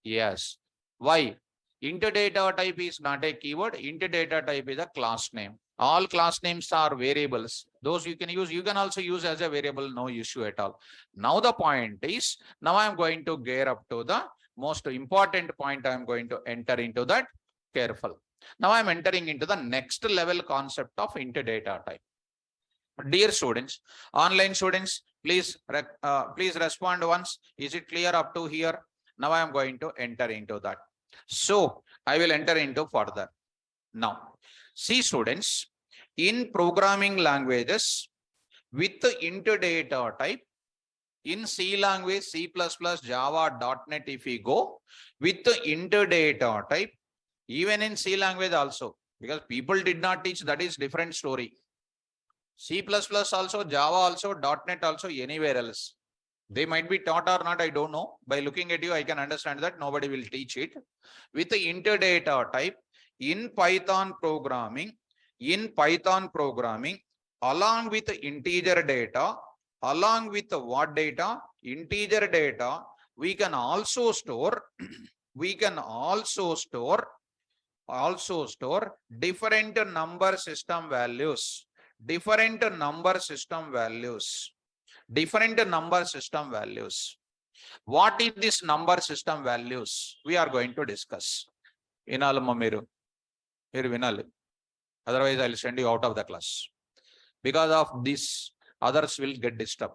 Yes. Why? Int data type is not a keyword. Int data type is a class name. All class names are variables. Those you can use. You can also use as a variable, no issue at all. Now the point is, now I am going to gear up to the most important point. I am going to enter into that. Careful. Now I am entering into the next level concept of int data type. Dear students, online students, please respond once. Is it clear up to here? Now I am going to enter into that. So I will enter into further. Now, see students, in programming languages with the int data type, in C language, C++, Java, .NET, if we go with the int data type, even in C language also, because people did not teach, that is different story. C++ also, Java also, .NET also, anywhere else. They might be taught or not, I don't know. By looking at you, I can understand that nobody will teach it. With the int data type, in Python programming, along with integer data, along with what data? Integer data, we can also store, different number system values. What is this number system values? We are going to discuss. Otherwise, I'll send you out of the class. Because of this, others will get disturbed.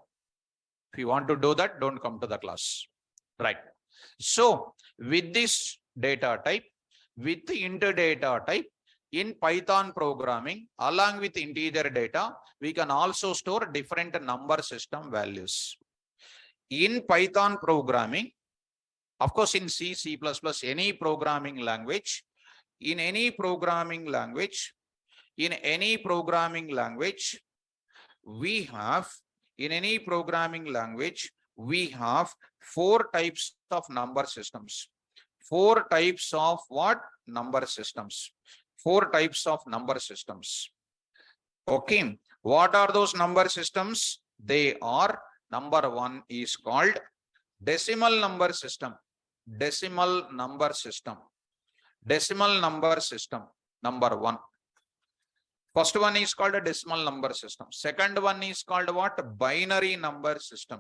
If you want to do that, don't come to the class. Right. So with this data type, with the int data type, in Python programming, along with integer data, we can also store different number system values. In Python programming, of course, in C, C++, any programming language, in any programming language, we have four types of number systems. Four types of what? Number systems. Okay. What are those number systems? They are, number one is called decimal number system. Number one. First one is called a decimal number system. Second one is called what? Binary number system.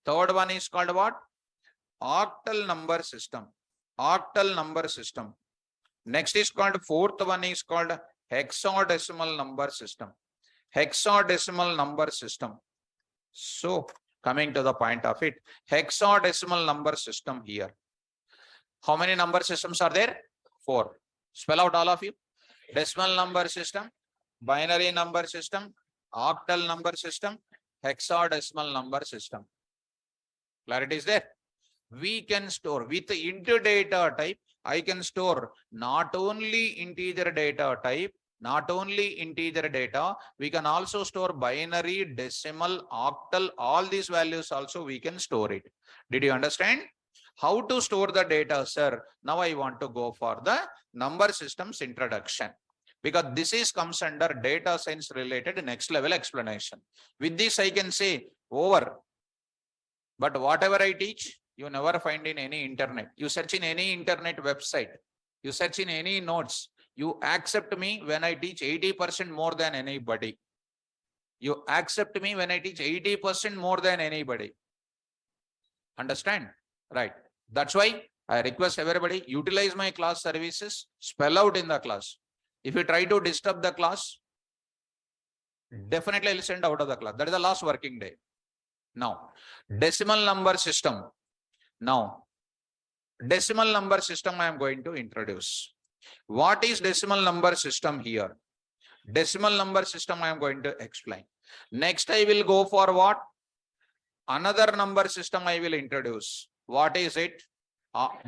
Third one is called what? Octal number system. Next is called, fourth one is called hexadecimal number system. So coming to the point of it, hexadecimal number system here. How many number systems are there? 4. Spell out all of you. Decimal number system, binary number system, octal number system, hexadecimal number system. Clarity is there. We can store with int data type. I can store not only integer data type, not integer data, we can also store binary, decimal, octal, all these values also we can store it. Did you understand? How to store the data, sir? Now I want to go for the number systems introduction, because this is comes under data science related next level explanation. With this I can say over. But whatever I teach, you never find in any internet. You search in any internet website, you search in any notes, you accept me when I teach 80% more than anybody. You accept me when I teach 80% more than anybody. Understand? Right. That's why I request everybody, utilize my class services, spell out in the class. If you try to disturb the class, definitely I'll send out of the class. That is the last working day. Now, decimal number system. Now, decimal number system I am going to introduce. What is decimal number system here? Decimal number system I am going to explain. Next, I will go for what? Another number system I will introduce. What is it?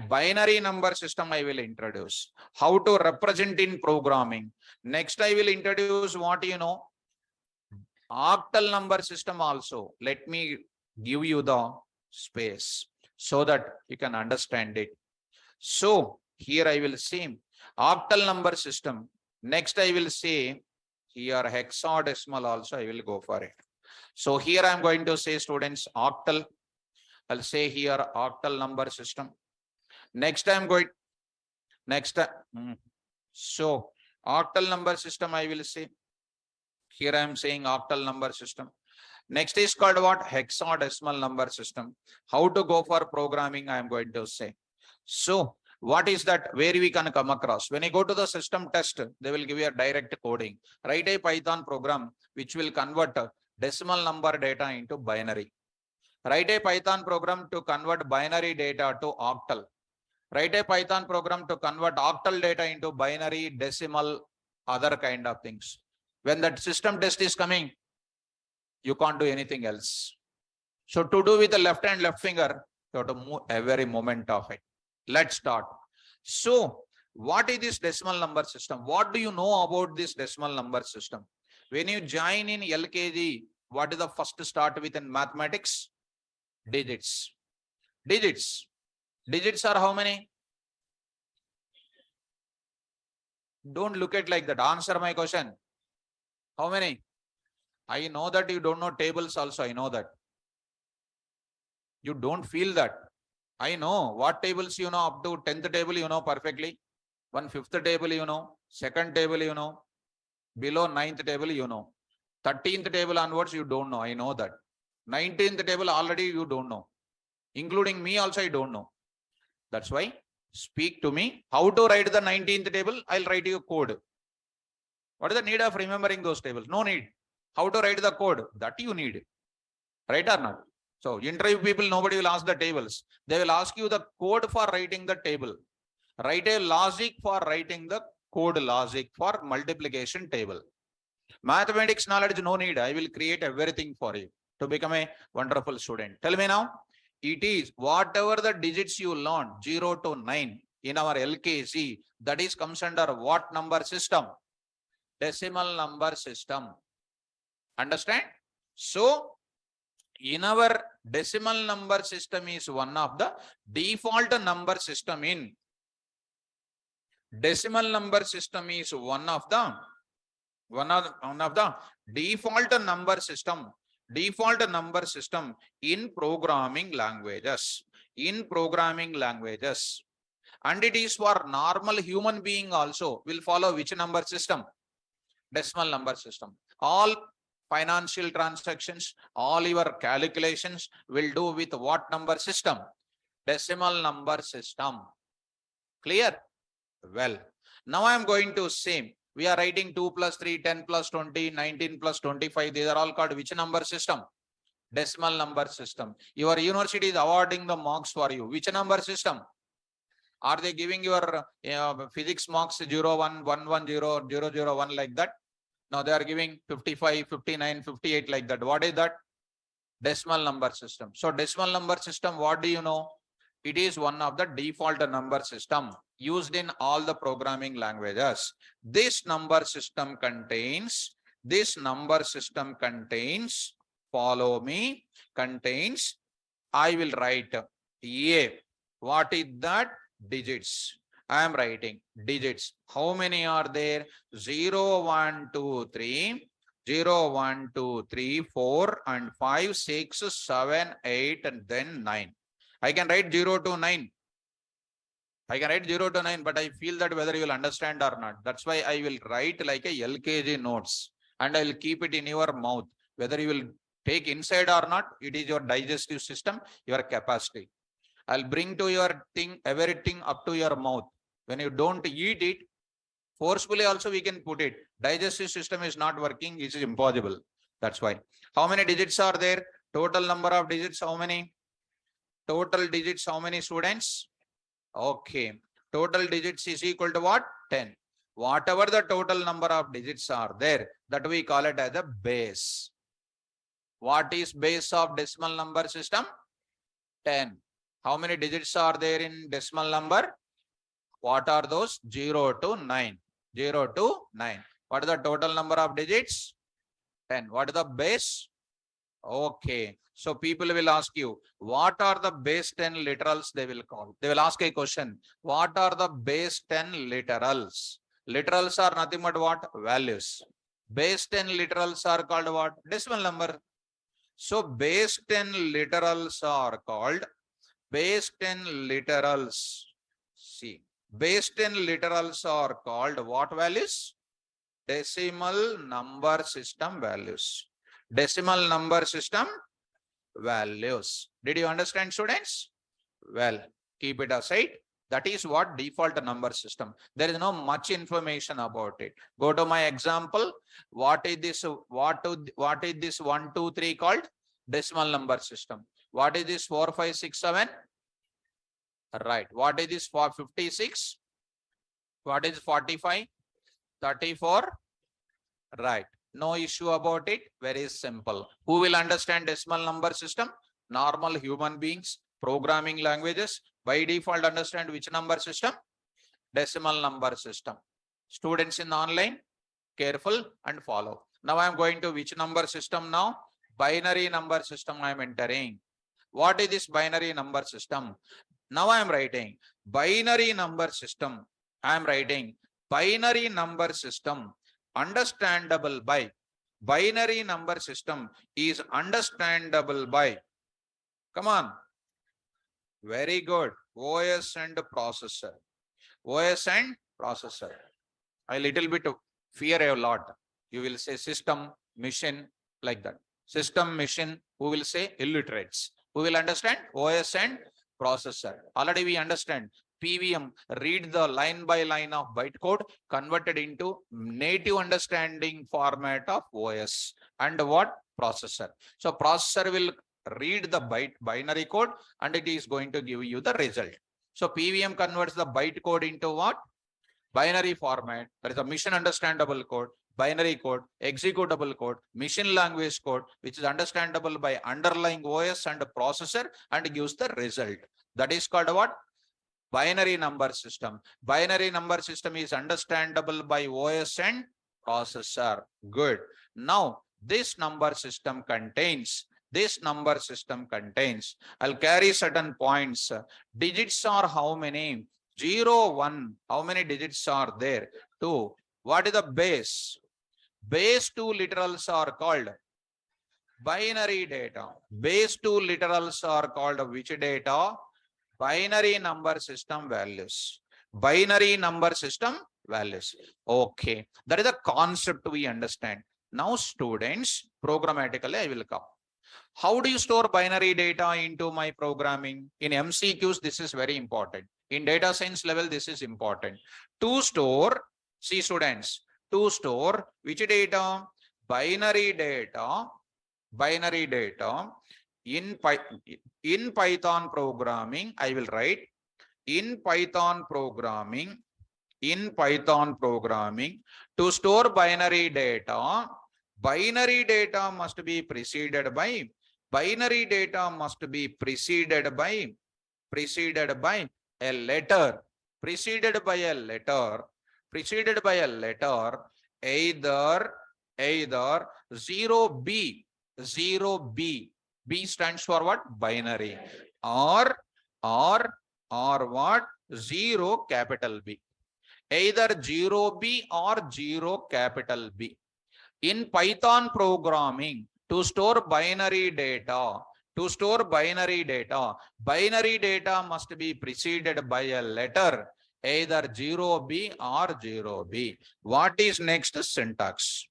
Binary number system I will introduce. How to represent in programming. Next, I will introduce what you know. Octal number system also. Let me give you the space so that you can understand it. So here I will say octal number system. Next I will say here hexadecimal also I will go for it. So here I am going to say students octal. I'll say here octal number system. Next I am going, so octal number system I will say. Here I am saying octal number system. Next is called what? Hexadecimal number system. How to go for programming I am going to say. So what is that? Where we can come across? When you go to the system test, they will give you a direct coding. Write a Python program which will convert decimal number data into binary. Write a Python program to convert binary data to octal. Write a Python program to convert octal data into binary, decimal, other kind of things. When that system test is coming, you can't do anything else. So to do with the left hand, left finger, you have to move every moment of it. Let's start. So what is this decimal number system? What do you know about this decimal number system? When you join in LKG, what is the first start with in mathematics? Digits. Digits. Digits are how many? Don't look at like that. Answer my question. How many? I know that you don't know tables also. I know that. You don't feel that. I know what tables you know, up to 10th table you know perfectly. 1/5 table you know. 2nd table you know. Below 9th table you know. 13th table onwards you don't know. I know that. 19th table already you don't know. Including me also I don't know. That's why speak to me. How to write the 19th table? I'll write you code. What is the need of remembering those tables? No need. How to write the code? That you need. Right or not? So interview people, nobody will ask the tables. They will ask you the code for writing the table. Write a logic for writing the code logic for multiplication table. Mathematics knowledge, no need. I will create everything for you to become a wonderful student. Tell me now. It is whatever the digits you learn 0 to 9 in our LKC, that is comes under what number system? Decimal number system. Understand? So in our decimal number system is one of the default number system in decimal number system is one of the default number system in programming languages. And it is for normal human being also will follow which number system? Decimal number system. All financial transactions, all your calculations will do with what number system? Decimal number system. Clear? Well, now I am going to say we are writing 2 plus 3, 10 plus 20, 19 plus 25. These are all called which number system? Decimal number system. Your university is awarding the marks for you. Which number system? Are they giving your physics marks 0, 1, 1, 1, 0, 0, 0, 1 like that? Now they are giving 55, 59, 58 like that. What is that? Decimal number system. So decimal number system, what do you know? It is one of the default number system used in all the programming languages. This number system contains, follow me, contains, I will write A. What is that? Digits. I am writing digits. How many are there? 0, 1, 2, 3. 0, 1, 2, 3, 4 and 5, 6, 7, 8 and then 9. I can write 0 to 9. I can write 0 to 9, but I feel that whether you will understand or not. That's why I will write like a LKG notes and I will keep it in your mouth. Whether you will take inside or not, it is your digestive system, your capacity. I'll bring to your thing, everything up to your mouth. When you don't eat it, forcefully also we can put it. Digestive system is not working, it is impossible. That's why. How many digits are there? Total number of digits, how many? Total digits, how many students? Okay. Total digits is equal to what? 10. Whatever the total number of digits are there, that we call it as a base. What is base of decimal number system? 10. How many digits are there in decimal number? What are those? 0 to 9. 0 to 9. What is the total number of digits? 10. What is the base? Okay. So people will ask you, what are the base 10 literals they will call? They will ask a question. What are the base 10 literals? Literals are nothing but what? Values. Base 10 literals are called what? Decimal number. So base 10 literals are called base 10 literals. See, base 10 literals are called what values? Decimal number system values. Decimal number system values. Did you understand, students? Well, keep it aside. That is what default number system. There is no much information about it. Go to my example. What is this? What is this 1, 2, 3 called? Decimal number system. What is this 4, 5, 6, 7? Right. What is this for 56? What is 45? 34? Right. No issue about it. Very simple. Who will understand decimal number system? Normal human beings, programming languages. By default, understand which number system? Decimal number system. Students in online, careful and follow. Now I am going to which number system now? Binary number system I am entering. What is this binary number system? Now I am writing binary number system. I am writing binary number system understandable by. Binary number system is understandable by. Come on. Very good. OS and processor. OS and processor. I little bit fear a lot. You will say system, mission, like that. System, mission, who will say illiterates. Who will understand? OS and processor. Already we understand. PVM, read the line by line of bytecode converted into native understanding format of OS. And what? Processor. So processor will read the binary code and it is going to give you the result. So PVM converts the bytecode into what? Binary format. There is a mission understandable code, binary code, executable code, machine language code, which is understandable by underlying OS and processor and gives the result. That is called what? Binary number system. Binary number system is understandable by OS and processor. Good. Now, this number system contains, I'll carry certain points. Digits are how many? 0, 1. How many digits are there? 2. What is the base? Base 2 literals are called binary data. Base 2 literals are called which data? Binary number system values. Binary number system values. Okay. That is the concept we understand. Now, students, programmatically, I will come. How do you store binary data into my programming? In MCQs, this is very important. In data science level, this is important. To store, see students, to store which data? Binary data. binary data. In Python programming, I will write in Python programming, to store binary data must be preceded by a letter, either 0b, B stands for what? Binary, or what? 0 capital B, either 0b or 0 capital B. In Python programming, to store binary data, binary data must be preceded by a letter, either 0b or 0b. What is next? Syntax.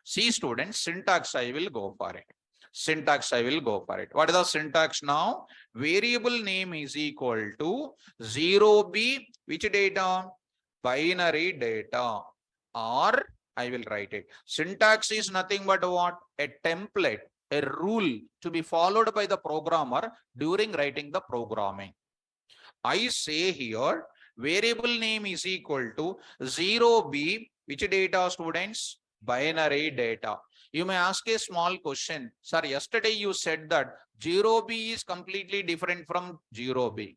See students, syntax I will go for it. What is the syntax now? Variable name is equal to 0b, which data? Binary data, or I will write it. Syntax is nothing but what? A template, a rule to be followed by the programmer during writing the programming. I say here, variable name is equal to 0b, which data, students? Binary data. You may ask a small question. Sir, yesterday you said that 0b is completely different from 0b.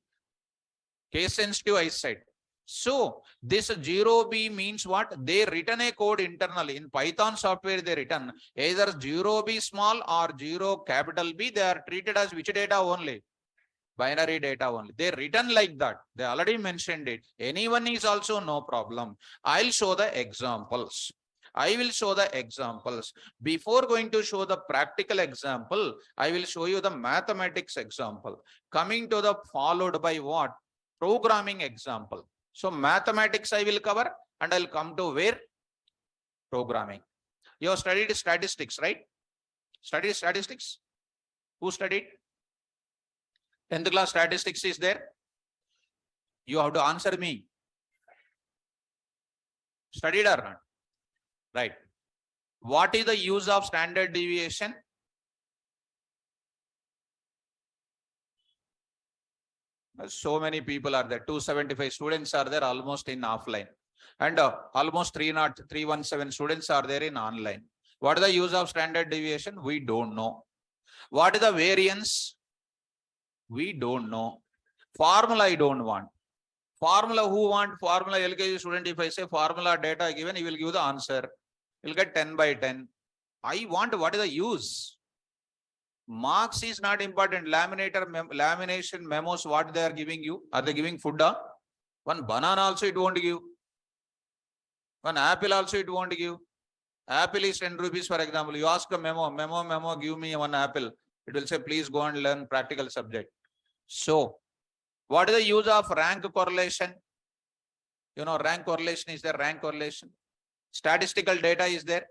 Case sensitive, I said. So this 0b means what? They written a code internally. In Python software, they written either 0b small or 0 capital B. They are treated as which data only? Binary data only. They written like that. They already mentioned it. Anyone is also no problem. I'll show the examples. Before going to show the practical example, I will show you the mathematics example. Coming to the followed by what? Programming example. So mathematics I will cover, and I'll come to where? Programming. You have studied statistics, right? Studied statistics? Who studied? 10th class statistics is there? You have to answer me. Studied or not? Right. What is the use of standard deviation? So many people are there. 275 students are there almost in offline. And almost 317 students are there in online. What is the use of standard deviation? We don't know. What is the variance? We don't know. Formula I don't want. Formula who want? Formula LKG student, if I say formula data given, he will give the answer. You'll get 10 by 10. I want what is the use? Marks is not important. Lamination memos, what they are giving you? Are they giving food? One banana also it won't give. One apple also it won't give. Apple is 10 rupees, for example. You ask a memo, give me one apple. It will say, please go and learn practical subject. So, what is the use of rank correlation? You know, rank correlation is there, rank correlation. Statistical data is there.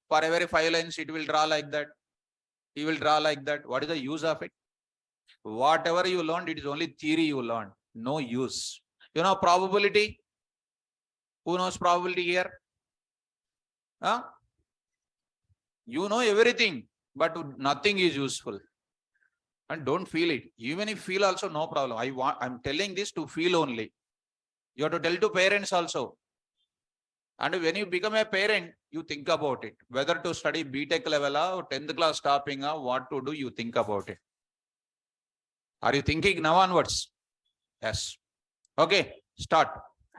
For every 5 lines, it will draw like that. He will draw like that. What is the use of it? Whatever you learned, it is only theory you learned. No use. You know probability? Who knows probability here? Huh? You know everything, but nothing is useful. And don't feel it. Even if feel also, no problem. I'm telling this to feel only. You have to tell to parents also. And when you become a parent, you think about it. Whether to study BTech level or 10th class topping, what to do, you think about it. Are you thinking now onwards? Yes. Okay, start.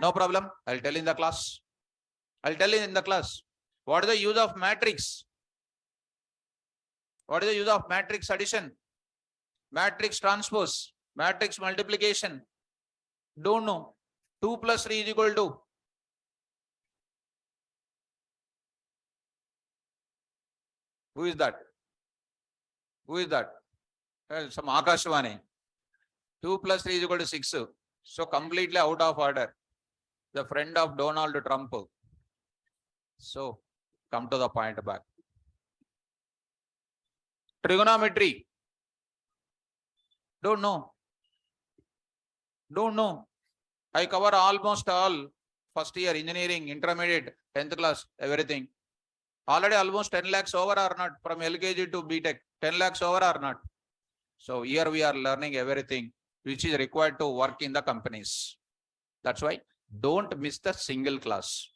No problem. I'll tell in the class. What is the use of matrix? What is the use of matrix addition? Matrix transpose? Matrix multiplication? Don't know. 2 plus 3 is equal to? Who is that? Some Akashvani. 2 plus 3 is equal to 6. So completely out of order. The friend of Donald Trump. So come to the point back. Trigonometry. Don't know. I cover almost all first year engineering, intermediate, 10th class, everything. Already almost 10 lakhs over or not from LKG to BTech, 10 lakhs over or not. So here we are learning everything which is required to work in the companies. That's why don't miss the single class.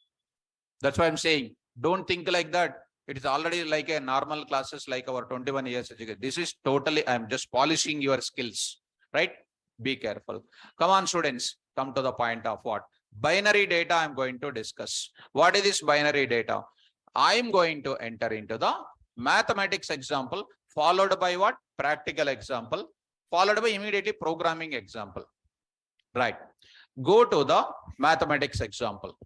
That's why I'm saying, don't think like that. It is already like a normal classes like our 21 years education. This is totally, I'm just polishing your skills, right? Be careful. Come on, students, come to the point of what? Binary data I'm going to discuss. What is this binary data? I'm going to enter into the mathematics example, followed by what? Practical example, followed by immediately programming example. Right. Go to the mathematics example.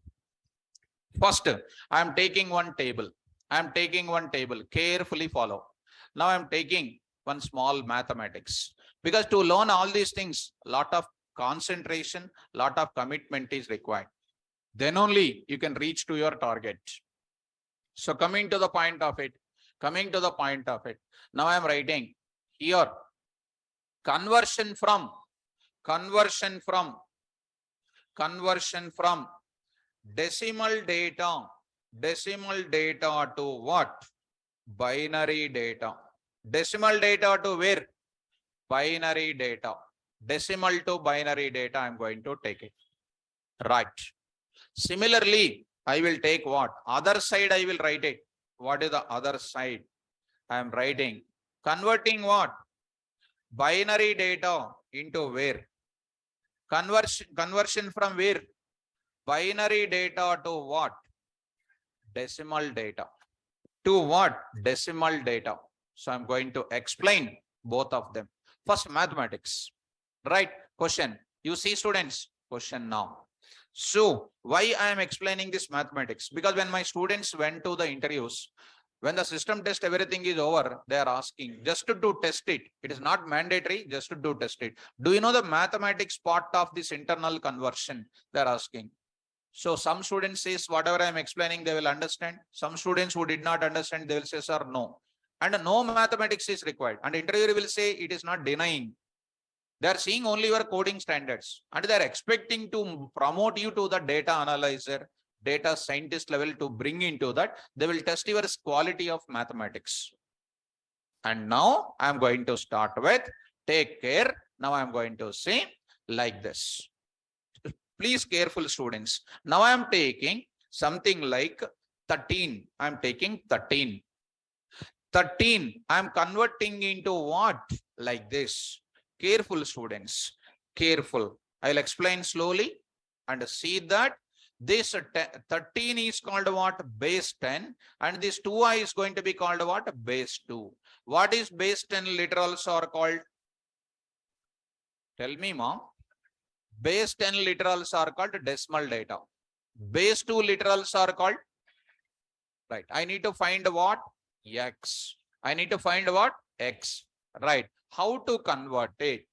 First, I am taking one table. I am taking one table. Carefully follow. Now I am taking one small mathematics. Because to learn all these things, lot of concentration, lot of commitment is required. Then only you can reach to your target. So coming to the point of it, now I am writing here conversion from decimal data to what? Binary data. Decimal data to where? Binary data. Decimal to binary data I'm going to take it. Right. Similarly, I will take what? Other side I will write it. What is the other side? I am writing converting what? Binary data into where? Conversion from where? Binary data to what? Decimal data. To what? Decimal data. So I'm going to explain both of them. First, mathematics. Right? Question. You see, students, question now. So why I am explaining this mathematics? Because when my students went to the interviews, when the system test, everything is over, they are asking just to test it. It is not mandatory, just to test it. Do you know the mathematics part of this internal conversion? They are asking. So some students says whatever I am explaining, they will understand. Some students who did not understand, they will say, sir, no. And no mathematics is required. And interviewer will say it is not denying. They are seeing only your coding standards. And they are expecting to promote you to the data analyzer, data scientist level to bring into that. They will test your quality of mathematics. And now I am going to start with, take care. Now I am going to say like this. Please careful students. Now I am taking something like 13. I am taking 13. 13. I am converting into what? Like this. Careful students. Careful. I'll explain slowly and see that this 13 is called what? Base 10. And this 2i is going to be called what? Base 2. What is base 10 literals are called? Tell me, mom. Base 10 literals are called decimal data. Base 2 literals are called, right? I need to find what? X. I need to find what? X. Right. How to convert it?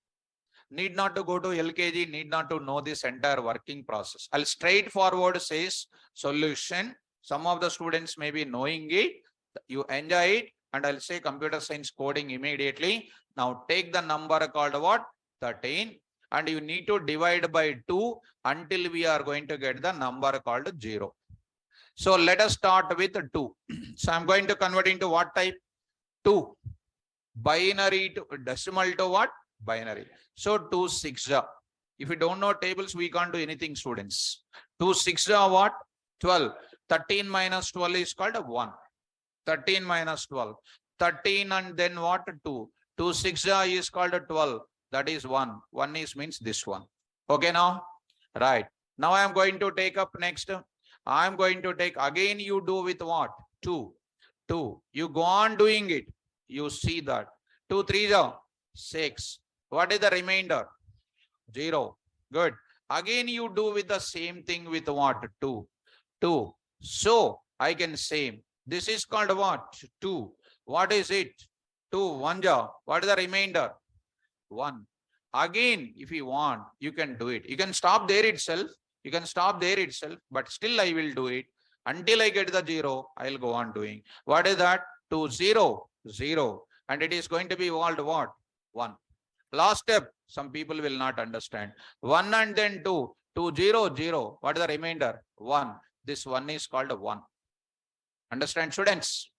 Need not to go to LKG, need not to know this entire working process. I'll straightforward says solution. Some of the students may be knowing it. You enjoy it. And I'll say computer science coding immediately. Now take the number called what? 13. And you need to divide by 2 until we are going to get the number called 0. So let us start with 2. So I'm going to convert into what type? 2. Binary to decimal to what? Binary. So 2 6. If you don't know tables, we can't do anything, students. 2 6 what? 12. 13 minus 12 is called 1. 13 minus 12. 13 and then what? 2. 2 6 is called 12. That is 1. 1 is means this one. Okay now? Right. Now I am going to take up next. I am going to take again you do with what? 2. 2. You go on doing it. You see that. 2 3 6. What is the remainder? 0. Good. Again you do with the same thing with what? 2. 2. So I can say this is called what? 2. What is it? 2 1 What is the remainder? 1. Again, if you want, you can do it. You can stop there itself. You can stop there itself, but still I will do it. Until I get the 0, I will go on doing. What is that? 2 0 0. And it is going to be called what? 1. Last step, some people will not understand. 1 and then 2. 2 0 0. What is the remainder? 1. This 1 is called 1. Understand, students?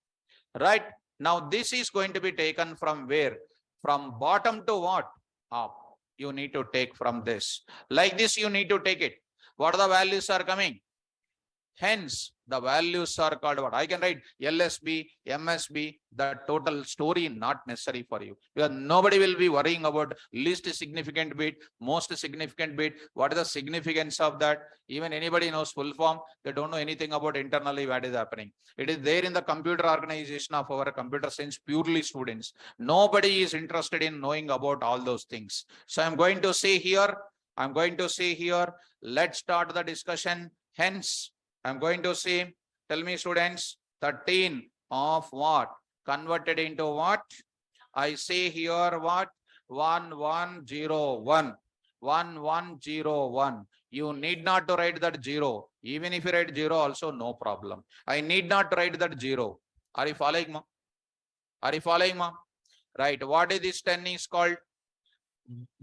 Right. Now, this is going to be taken from where? From bottom to what? Up. You need to take from this. Like this, you need to take it. What are the values are coming? Hence, the values are called what? I can write LSB, MSB, the total story not necessary for you. Because nobody will be worrying about least significant bit, most significant bit. What is the significance of that? Even anybody knows full form, they don't know anything about internally what is happening. It is there in the computer organization of our computer science, purely students. Nobody is interested in knowing about all those things. So I'm going to say here, let's start the discussion. Hence, I'm going to say, tell me students, 13 of what? Converted into what? I say here what? 1101. 1101. You need not to write that 0. Even if you write 0 also, no problem. I need not write that 0. Are you following, ma? Are you following, ma? Right. What is this 10 is called?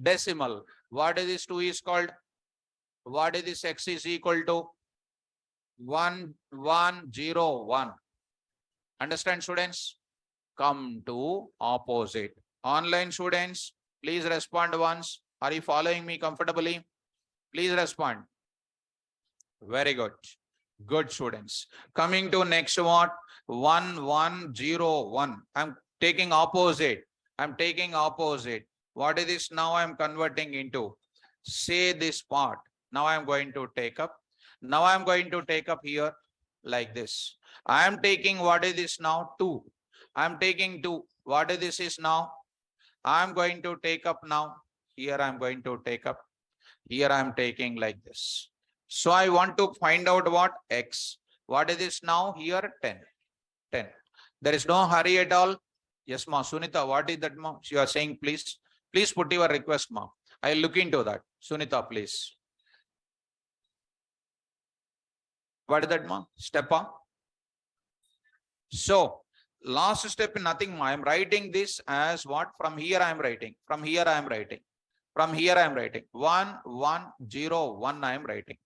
Decimal. What is this 2 is called? What is this x is equal to? 1101. Understand, students? Come to opposite. Online students, please respond once. Are you following me comfortably? Please respond. Very good. Good, students. Coming to next what? 1101. I'm taking opposite. What is this now? I'm converting into. Say this part. Now I'm going to take up. Now I'm going to take up here like this. I am taking what is this now? 2. I'm taking 2. What is this is now? I'm going to take up now. Here I'm going to take up. Here I'm taking like this. So I want to find out what? X. What is this now? Here 10. 10. There is no hurry at all. Yes, ma. Sunita, what is that, ma? You are saying, please. Please put your request, ma. I'll look into that. Sunita, please. What is that, ma? Step on. So, last step, nothing, ma. I am writing this as what? From here I am writing. 1101 I am writing.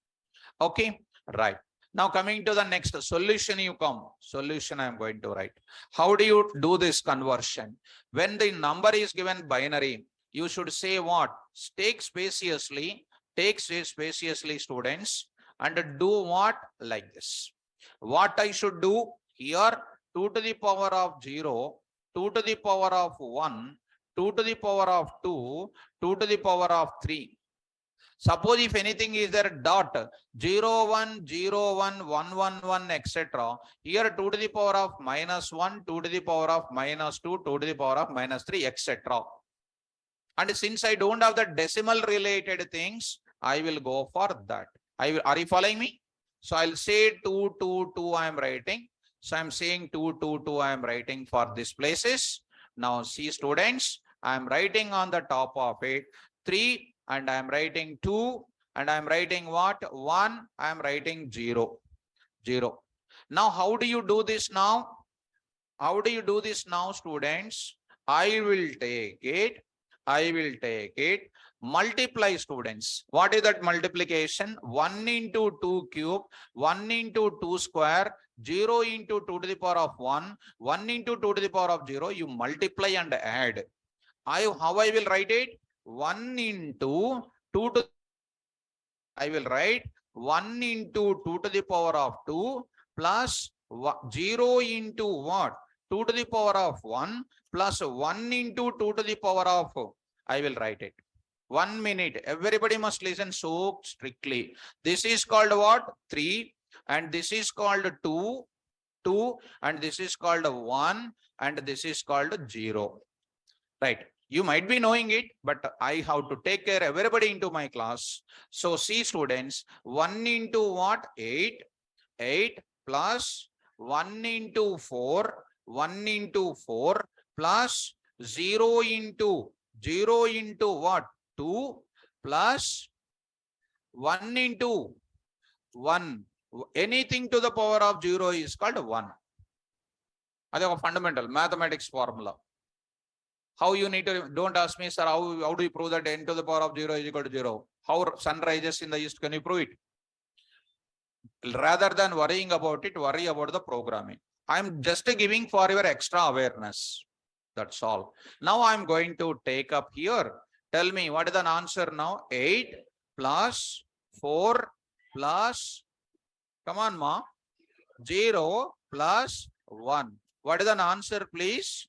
Okay, right. Now coming to the next solution, you come. Solution I am going to write. How do you do this conversion? When the number is given binary, you should say what? Take spaciously, students, and do what? Like this. What I should do here? 2 to the power of 0, 2 to the power of 1, 2 to the power of 2, 2 to the power of 3. Suppose if anything is there dot 0, 1, 0, 1, 1, 1, 1, etc. Here 2 to the power of minus 1, 2 to the power of minus 2, 2 to the power of minus 3, etc. And since I don't have the decimal related things, I will go for that. Are you following me? So I'll say 2, 2, 2 I am writing. So I'm saying 2, 2, 2 I am writing for these places. Now see students, I am writing on the top of it 3 and I am writing 2 and I am writing what? 1, I am writing 0. 0. Now how do you do this now? How do you do this now, students? I will take it. Multiply, students. What is that multiplication? 1 into 2 cube, 1 into 2 square, 0 into 2 to the power of 1, 1 into 2 to the power of 0. You multiply and add. How I will write it? 1 into 2 to, I will write 1 into 2 to the power of 2 plus 0 into what? 2 to the power of 1 plus 1 into 2 to the power of, I will write it. 1 minute. Everybody must listen so strictly. This is called what? 3. And this is called 2. And this is called 1. And this is called 0. Right. You might be knowing it, but I have to take care of everybody into my class. So see students, 1 into what? 8. 8 plus 1 into 4. 1 into 4 plus 0 into what? 2 plus 1 into 1. Anything to the power of 0 is called 1. That's a fundamental mathematics formula. How you need to, don't ask me, sir, how do you prove that n to the power of 0 is equal to 0? How sun rises in the east, can you prove it? Rather than worrying about it, worry about the programming. I'm just giving for your extra awareness. That's all. Now I'm going to take up here. Tell me what is the answer now? 8 plus 4 plus, come on, ma, 0 plus 1. What is the answer, please?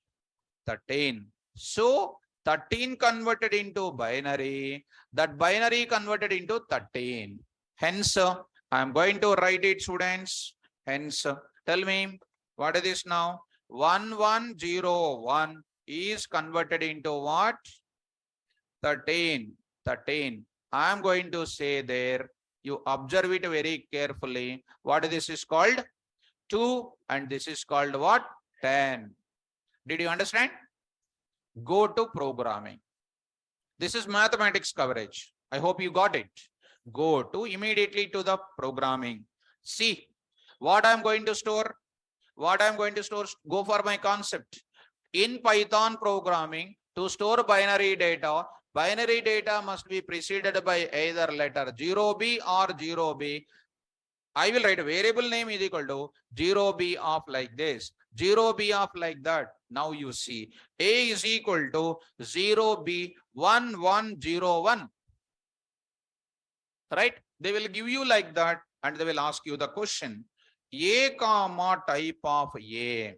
13. So 13 converted into binary, that binary converted into 13. Hence, I am going to write it, students. Hence, tell me, what is this now? 1101 is converted into what? 13. 13. I am going to say there, you observe it very carefully. What this is called? 2, and this is called what? 10. Did you understand? Go to programming. This is mathematics coverage. I hope you got it. Go to immediately to the programming. See what I'm going to store. What I'm going to store, go for my concept. In Python programming, to store binary data must be preceded by either letter 0b or 0b. I will write a variable name is equal to 0b of like this, 0b of like that. Now you see A is equal to 0b 1101. Right? They will give you like that and they will ask you the question. A comma type of A.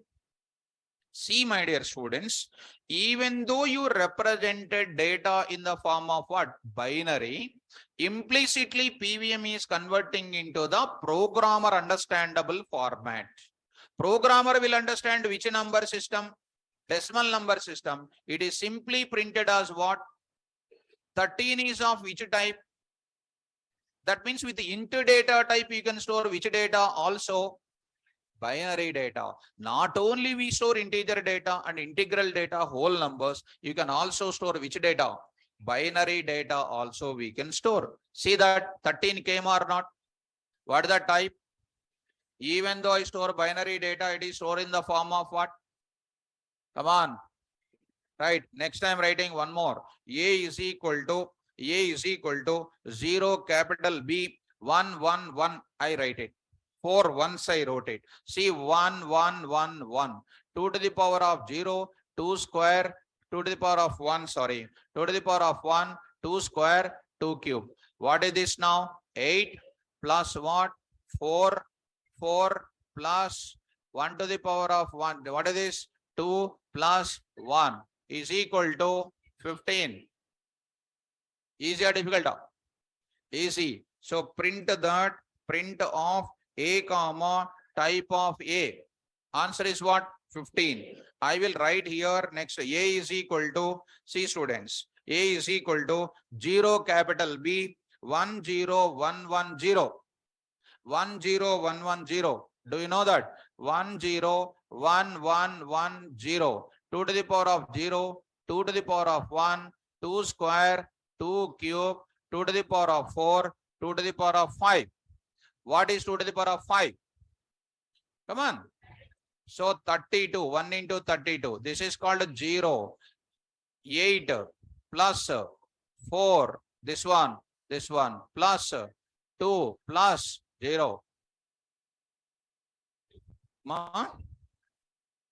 See, my dear students, even though you represented data in the form of what? Binary, implicitly PVM is converting into the programmer understandable format. Programmer will understand which number system, decimal number system. It is simply printed as what? 13 is of which type? That means with the int data type, you can store which data also? Binary data. Not only we store integer data and integral data, whole numbers, you can also store which data? Binary data also we can store. See that 13 came or not? What is the type? Even though I store binary data, it is stored in the form of what? Come on. Right. Next time writing one more. A is equal to 0 capital B 111. I write it. 4 once I wrote it. See 1111. 2 to the power of 0, 2 square, 2 to the power of 1, sorry. 2 to the power of 1, 2 square, 2 cube. What is this now? 8 plus what? 4 plus 1 to the power of 1. What is this? 2 plus 1 is equal to 15. Easy or difficult? Easy. So print that, print of A comma type of A. Answer is what? 15. I will write here next. A is equal to, see students, A is equal to 0 capital B 10110. 10110. Do you know that? 10110. 2 to the power of 0, 2 to the power of 1, 2 square, 2 cube, 2 to the power of 4, 2 to the power of 5. What is 2 to the power of 5? Come on. So 32, 1 into 32. This is called 0. 8 plus 4. This one plus 2 plus 0.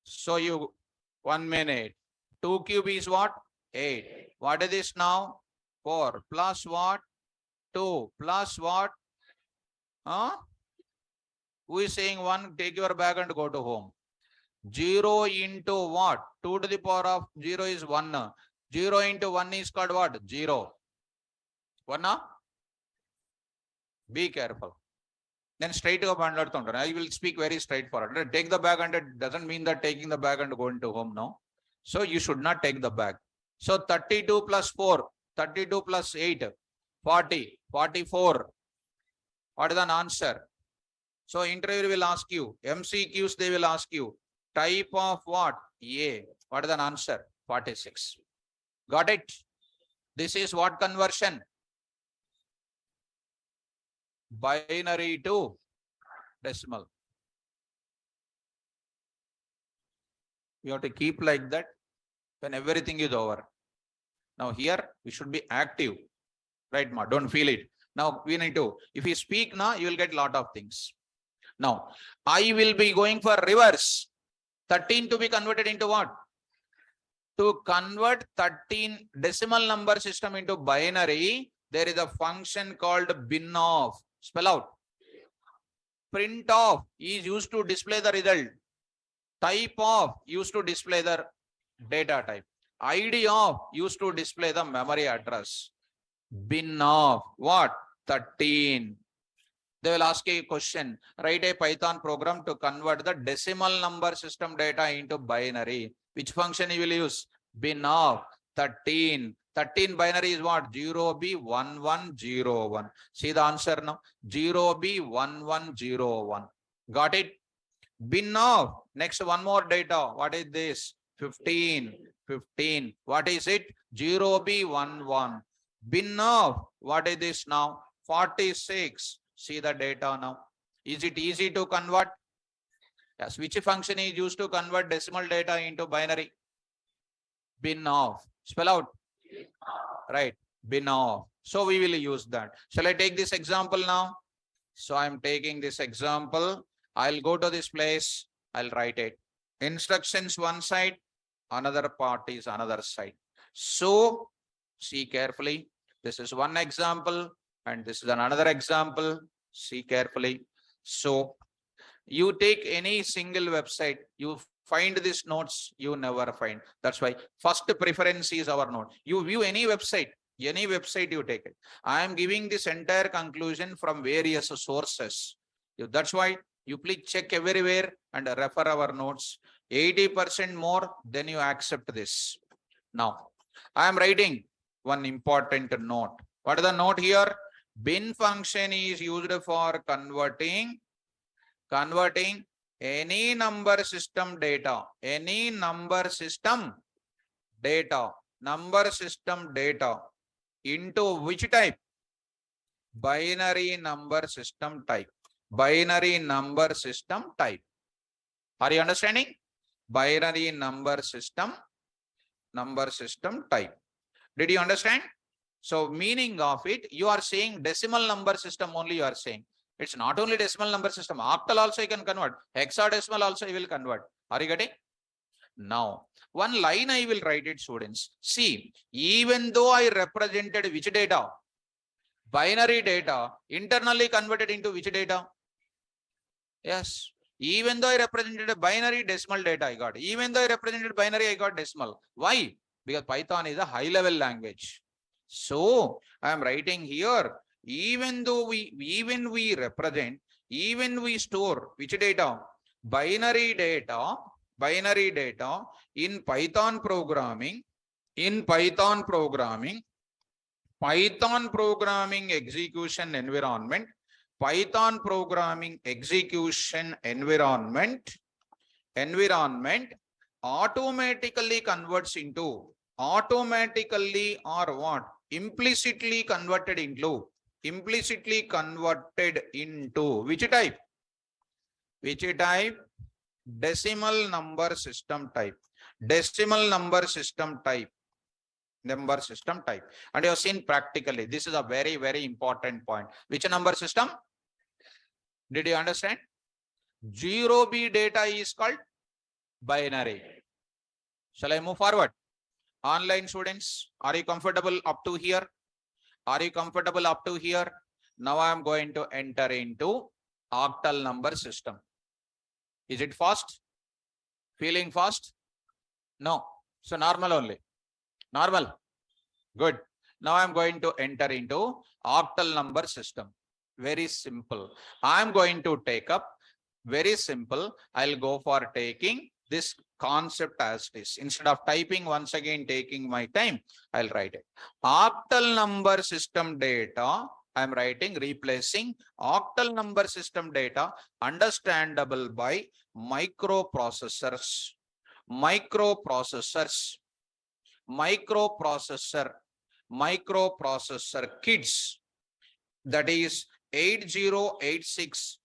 So you 1 minute. 2 cube is what? 8. What is this now? 4 plus what? 2 plus what? Who is saying 1? Take your bag and go to home. 0 into what? 2 to the power of 0 is 1. 0 into 1 is called what? 0. 1? Be careful. Then straight up and I will speak very straightforward. Take the bag, and it doesn't mean that taking the bag and going to home now. So you should not take the bag. So 32 plus 4, 32 plus 8, 40, 44. What is an answer? So interviewer will ask you, MCQs they will ask you, type of what? A. What is an answer? 46. Got it? This is what conversion? Binary to decimal. You have to keep like that when everything is over. Now here we should be active. Right, ma? Don't feel it. Now we need to, if you speak now, you will get a lot of things. Now, I will be going for reverse. 13 to be converted into what? To convert 13 decimal number system into binary, there is a function called BinOff. Spell out. Print-off is used to display the result. Type of used to display the data type. ID of used to display the memory address. BinOff, what? 13. They will ask a question. Write a Python program to convert the decimal number system data into binary. Which function you will use? BinOff 13. 13 binary is what? 0B1101. See the answer now? 0B1101. Got it? BinOff. Next, one more data. What is this? 15. 15. What is it? 0B11. BinOff. What is this now? 46. See the data now. Is it easy to convert? Yes. Which function is used to convert decimal data into binary? BinOff. Spell out. Right. BinOff. So we will use that. Shall I take this example now? So I'm taking this example. I'll go to this place. I'll write it. Instructions one side, another part is another side. So see carefully. This is one example and this is another example. See carefully. So you take any single website, you find these notes, you never find. That's why first preference is our note. You view any website you take it. I am giving this entire conclusion from various sources. That's why you please check everywhere and refer our notes. 80% more, then you accept this. Now, I am writing one important note. What is the note here? Bin function is used for converting any number system data, number system data into which type? Binary number system type. Binary number system type. Are you understanding? Binary number system type. Did you understand? So meaning of it, you are saying decimal number system only you are saying. It's not only decimal number system, octal also you can convert, hexadecimal also you will convert. Are you getting? Now, one line I will write it, students. See, even though I represented which data? Binary data, internally converted into which data? Yes. Even though I represented a binary, decimal data I got. Even though I represented binary, I got decimal. Why? Because Python is a high-level language. So I am writing here, even though we represent, even we store which data? Binary data in Python programming, Python programming execution environment, automatically converts into, automatically or what? Implicitly converted into which type? Decimal number system type. And you have seen practically, this is a very, very important point. Which number system? Did you understand? 0B data is called binary. Shall I move forward? Online students, are you comfortable up to here? Now I am going to enter into octal number system. Is it fast? Feeling fast? No. So normal only. Normal. Good. Now I am going to enter into octal number system. Very simple. I am going to take up very simple. I'll go for taking this concept as this. Instead of typing once again, taking my time, I'll write it. Octal number system data. I'm writing, replacing octal number system data understandable by microprocessor kids. That is 8086.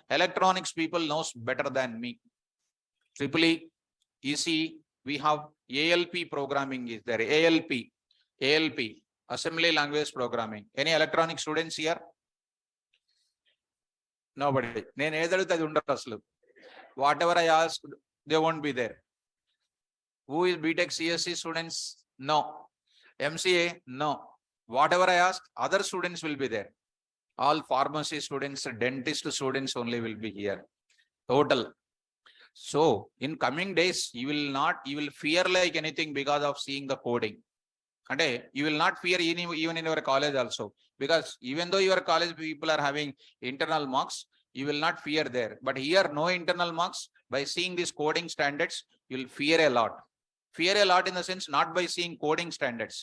Electronics people knows better than me. EEE, EC, we have ALP programming is there. ALP, assembly language programming. Any electronic students here? Nobody. నేను ఏది అడిగితే అది ఉండదు అసలు. Whatever I ask, they won't be there. Who is BTech CSC students? No. MCA? No. Whatever I ask, other students will be there. All pharmacy students, dentist students only will be here. Total. So in coming days, you will fear like anything because of seeing the coding. And you will not fear even in your college also, because even though your college people are having internal marks, you will not fear there. But here, no internal marks. By seeing these coding standards, you will fear a lot. Fear a lot in the sense, not by seeing coding standards.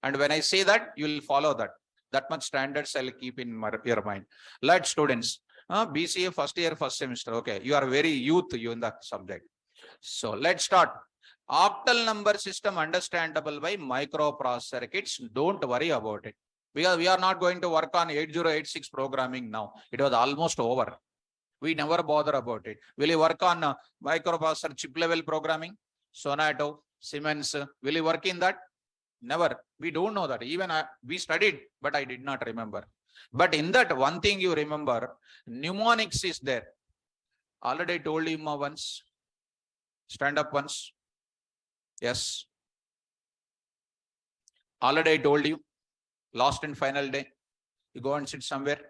And when I say that, you will follow that. That much standards I'll keep in your mind. Let students, BCA first year, first semester. Okay, you are very youth, you in that subject. So let's start. Octal number system understandable by microprocessor kits. Don't worry about it, because we are not going to work on 8086 programming now. It was almost over. We never bother about it. Will you work on microprocessor chip level programming? Sonato, Siemens, will you work in that? Never. We don't know that. Even we studied, but I did not remember. But in that, one thing you remember, mnemonics is there. Already told you once. Stand up once. Yes. Already I told you. Last and final day. You go and sit somewhere.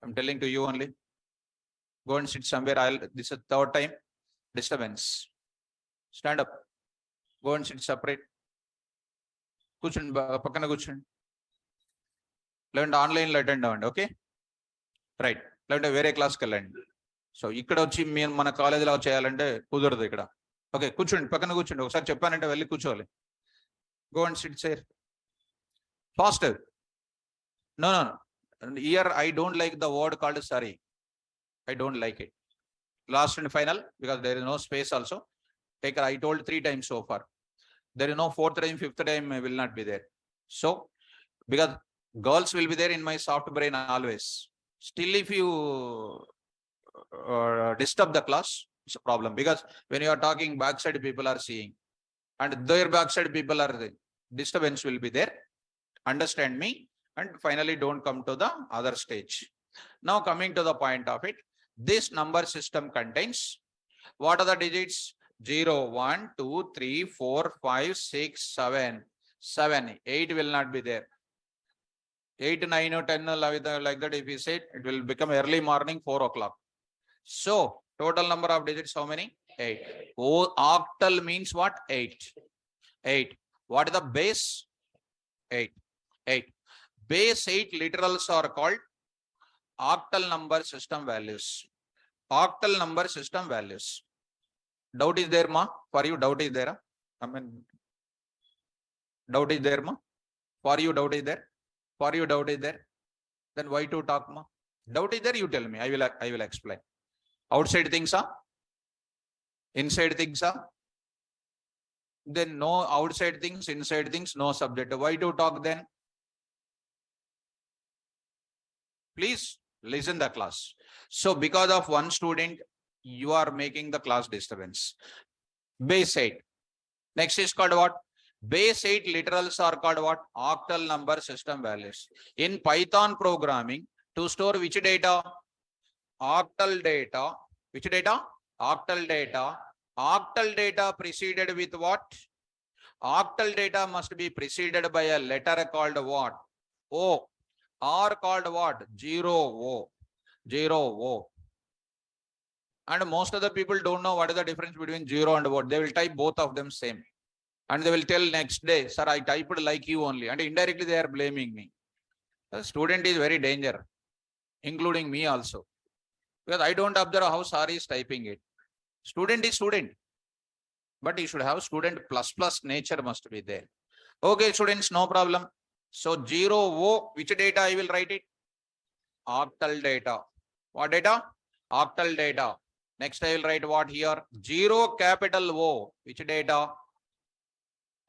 I'm telling to you only. Go and sit somewhere. This is third time. Disturbance. Stand up. Go and sit separate. Kuchun pakana kuchun. Learn online attend avandu. Okay. Right. Learn వేరే క్లాస్కి వెళ్ళండి. So ఇక్కడ వచ్చి మేము మన కాలేజీలో చేయాలంటే కుదరదు ఇక్కడ. ఓకే, కూర్చోండి, పక్కన కూర్చోండి. ఒకసారి చెప్పానంటే వెళ్ళి కూర్చోవాలి. Go and sit sir fast. No no here I don't like the word called sorry. I don't like it. Last and final, because there is no space also. Take, I told 3 times so far. There is no 4th time, 5th time will not be there. So, because girls will be there in my soft brain always. Still, if you disturb the class, it's a problem. Because when you are talking, backside people are seeing. And their backside people are there. Disturbance will be there. Understand me. And finally, don't come to the other stage. Now, coming to the point of it. This number system contains, what are the digits? 0, 1, 2, 3, 4, 5, 6, 7. 7, 8 will not be there. 8, 9 or 10 like that, if you say it will become early morning 4 o'clock. So, total number of digits how many? 8. Oh, octal means what? 8. 8. What is the base? 8. 8. Base 8 literals are called octal number system values. Octal number system values. Doubt is there, ma? For you, doubt is there? I mean, doubt is there, ma? For you, doubt is there? For you, doubt is there? Then why to talk, ma? Doubt is there, you tell me. I will explain. Outside things are? Inside things are? Then no outside things, inside things, no subject. Why to talk then? Please listen the class. So because of one student, you are making the class disturbance. Base 8. Next is called what? Base 8 literals are called what? Octal number system values. In Python programming, to store which data? Octal data. Which data? Octal data. Octal data preceded with what? Octal data must be preceded by a letter called what? O. Or called what? 0O. 0O. And most of the people don't know what is the difference between 0 and what. They will type both of them same. And they will tell next day, sir, I typed like you only. And indirectly they are blaming me. The student is very dangerous, including me also. Because I don't observe how Sari is typing it. Student is student. But he should have student plus nature must be there. Okay, students, no problem. So 0O, which data I will write it? Octal data. What data? Octal data. Next I will write what here? 0 capital O. Which data?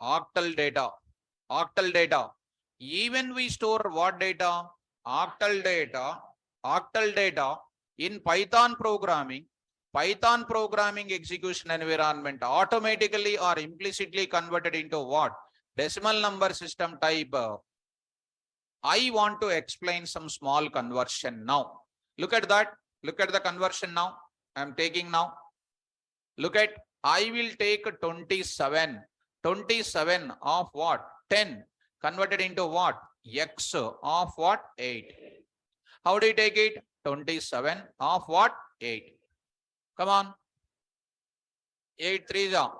Octal data. Octal data. Even we store what data? Octal data. Octal data in Python programming. Python programming execution environment automatically or implicitly converted into what? Decimal number system type. I want to explain some small conversion now. Look at that. Look at the conversion now. I am taking now. Look at, I will take 27. 27 of what? 10 converted into what? X of what? 8. How do you take it? 27 of what? 8. Come on. 8 3s are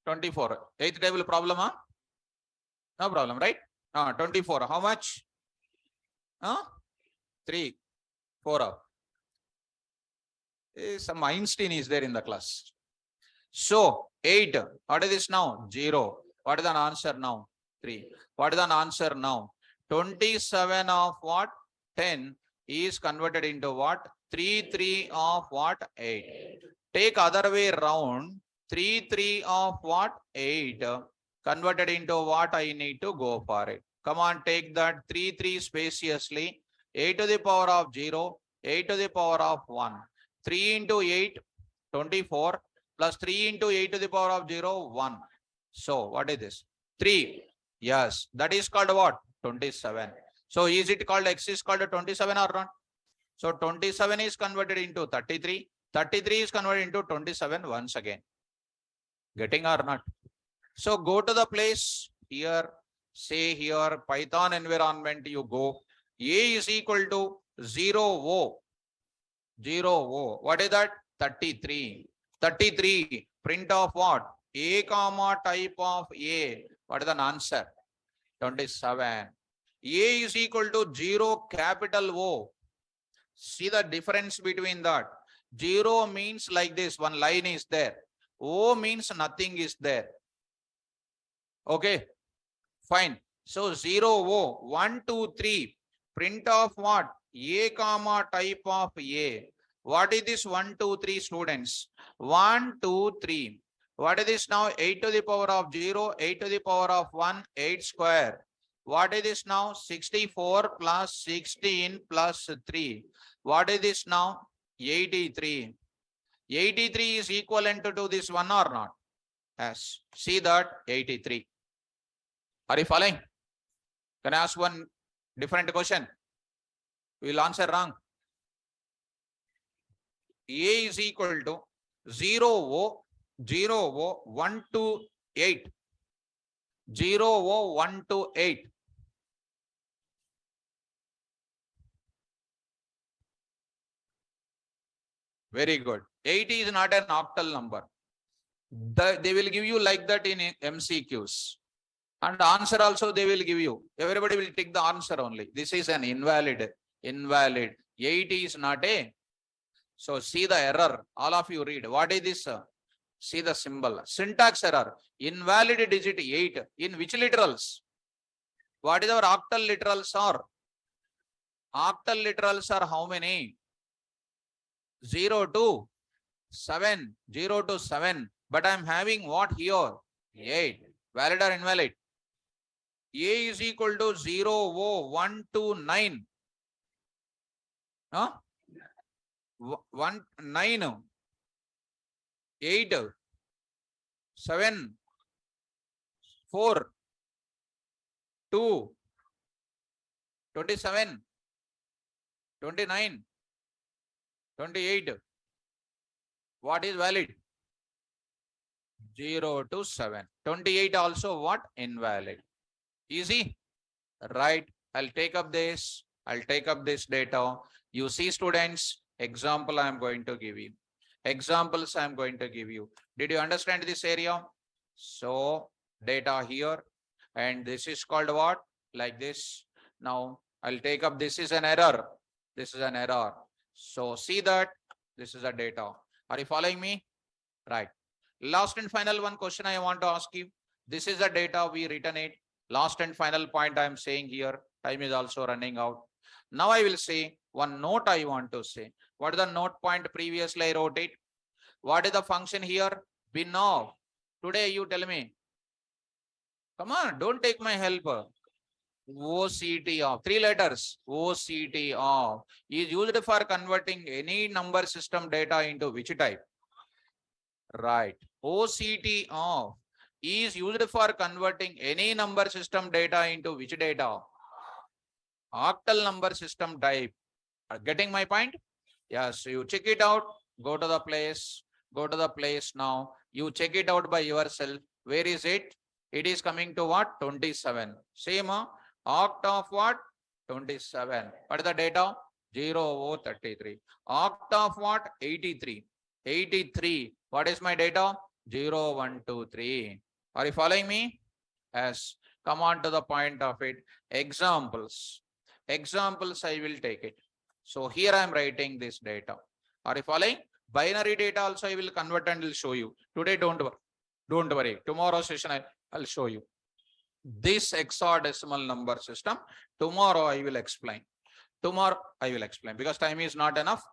24. 8th table problem, huh? No problem, right? 24. How much? 3, 4 up. Some Einstein is there in the class. So 8. What is this now? 0. What is the answer now? 3. What is the answer now? 27 of what? 10 is converted into what? 3 of what? 8. Take other way round. 3 of what? 8 converted into what? I need to go for it. Come on, take that 3 spaciously. 8 to the power of 0, 8 to the power of 1. 3 into 8, 24 plus 3 into 8 to the power of 0, 1. So what is this? 3. Yes, that is called what? 27. So is it called X is called 27 or not? So 27 is converted into 33. 33 is converted into 27 once again. Getting or not? So go to the place here, say here, Python environment, you go. A is equal to 0, O. 0, O. What is that? 33. 33. Print of what? A comma type of A. What is the answer? 27. A is equal to 0 capital O. See the difference between that. 0 means like this, one line is there. O means nothing is there. Okay, fine. So 0, O, 1, 2, 3. Print of what? A comma type of A. What is this 1, 2, 3 students? 1, 2, 3. What is this now? 8 to the power of 0, 8 to the power of 1, 8 square. What is this now? 64 plus 16 plus 3. What is this now? 83. 83 is equivalent to this one or not? Yes. See that? 83. Are you following? Can I ask one different question? We will answer wrong. A is equal to 0, O, 0, O, 1 to 8. 0, O, 1 to 8. Very good. 8 is not an octal number. They will give you like that in MCQs. And answer also they will give you. Everybody will take the answer only. This is an invalid. Invalid. 8 is not a. So see the error. All of you read. What is this? See the symbol. Syntax error. Invalid digit 8. In which literals? What is our octal literals are? Octal literals are how many? 0 to 7. 0 to 7. But I am having what here? 8. Valid or invalid? A is equal to 0, O, 1 to 9. Huh? 1, 9, 8, 7, 4, 2, 27, 29, 28. What is valid? 0 to 7. 28 also what? Invalid. Easy? Right. I'll take up this. I'll take up this data. You see, students, example I am going to give you. Examples I am going to give you. Did you understand this area? So data here, and this is called what? Like this. Now I'll take up, this is an error. This is an error. So see that this is a data. Are you following me? Right. Last and final one question I want to ask you. This is the data we written it. Last and final point I am saying here. Time is also running out. Now I will say one note I want to say. What is the note point? Previously I wrote it. What is the function here? Bin of. Today you tell me. Come on, don't take my help. OCT of 3 letters. OCT of is used for converting any number system data into which type? Right. OCT of is used for converting any number system data into which data? octal number system type. Getting my point? Yes, you check it out, go to the place now. You check it out by yourself. Where is it? It is coming to what? 27. Same, oct of what? 27. What is the data? 0033. Oct of what? 83. 83. What is my data? 0123. Are you following me? Yes. Come on to the point of it. Examples. Examples, I will take it. So here I am writing this data. Are you following? Binary data also I will convert and will show you. Today, don't worry. Don't worry. Tomorrow session I'll show you. This hexadecimal number system, tomorrow I will explain. Tomorrow I will explain because time is not enough.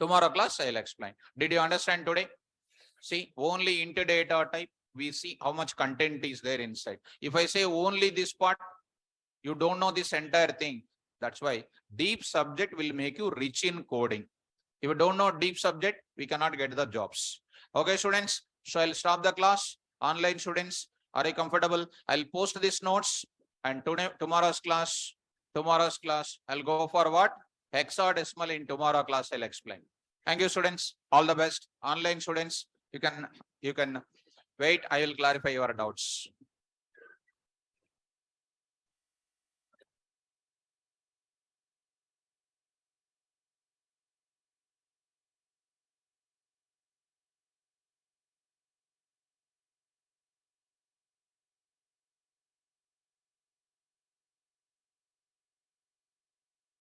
Tomorrow class I'll explain. Did you understand today? See, only into data type, we see how much content is there inside. If I say only this part, you don't know this entire thing. That's why deep subject will make you rich in coding. If you don't know deep subject, we cannot get the jobs. Okay, students. So I'll stop the class. Online students, are you comfortable? I'll post these notes and tomorrow's class, I'll go for what? Hexadecimal in tomorrow class, I'll explain. Thank you, students. All the best. Online students, you can wait. I will clarify your doubts.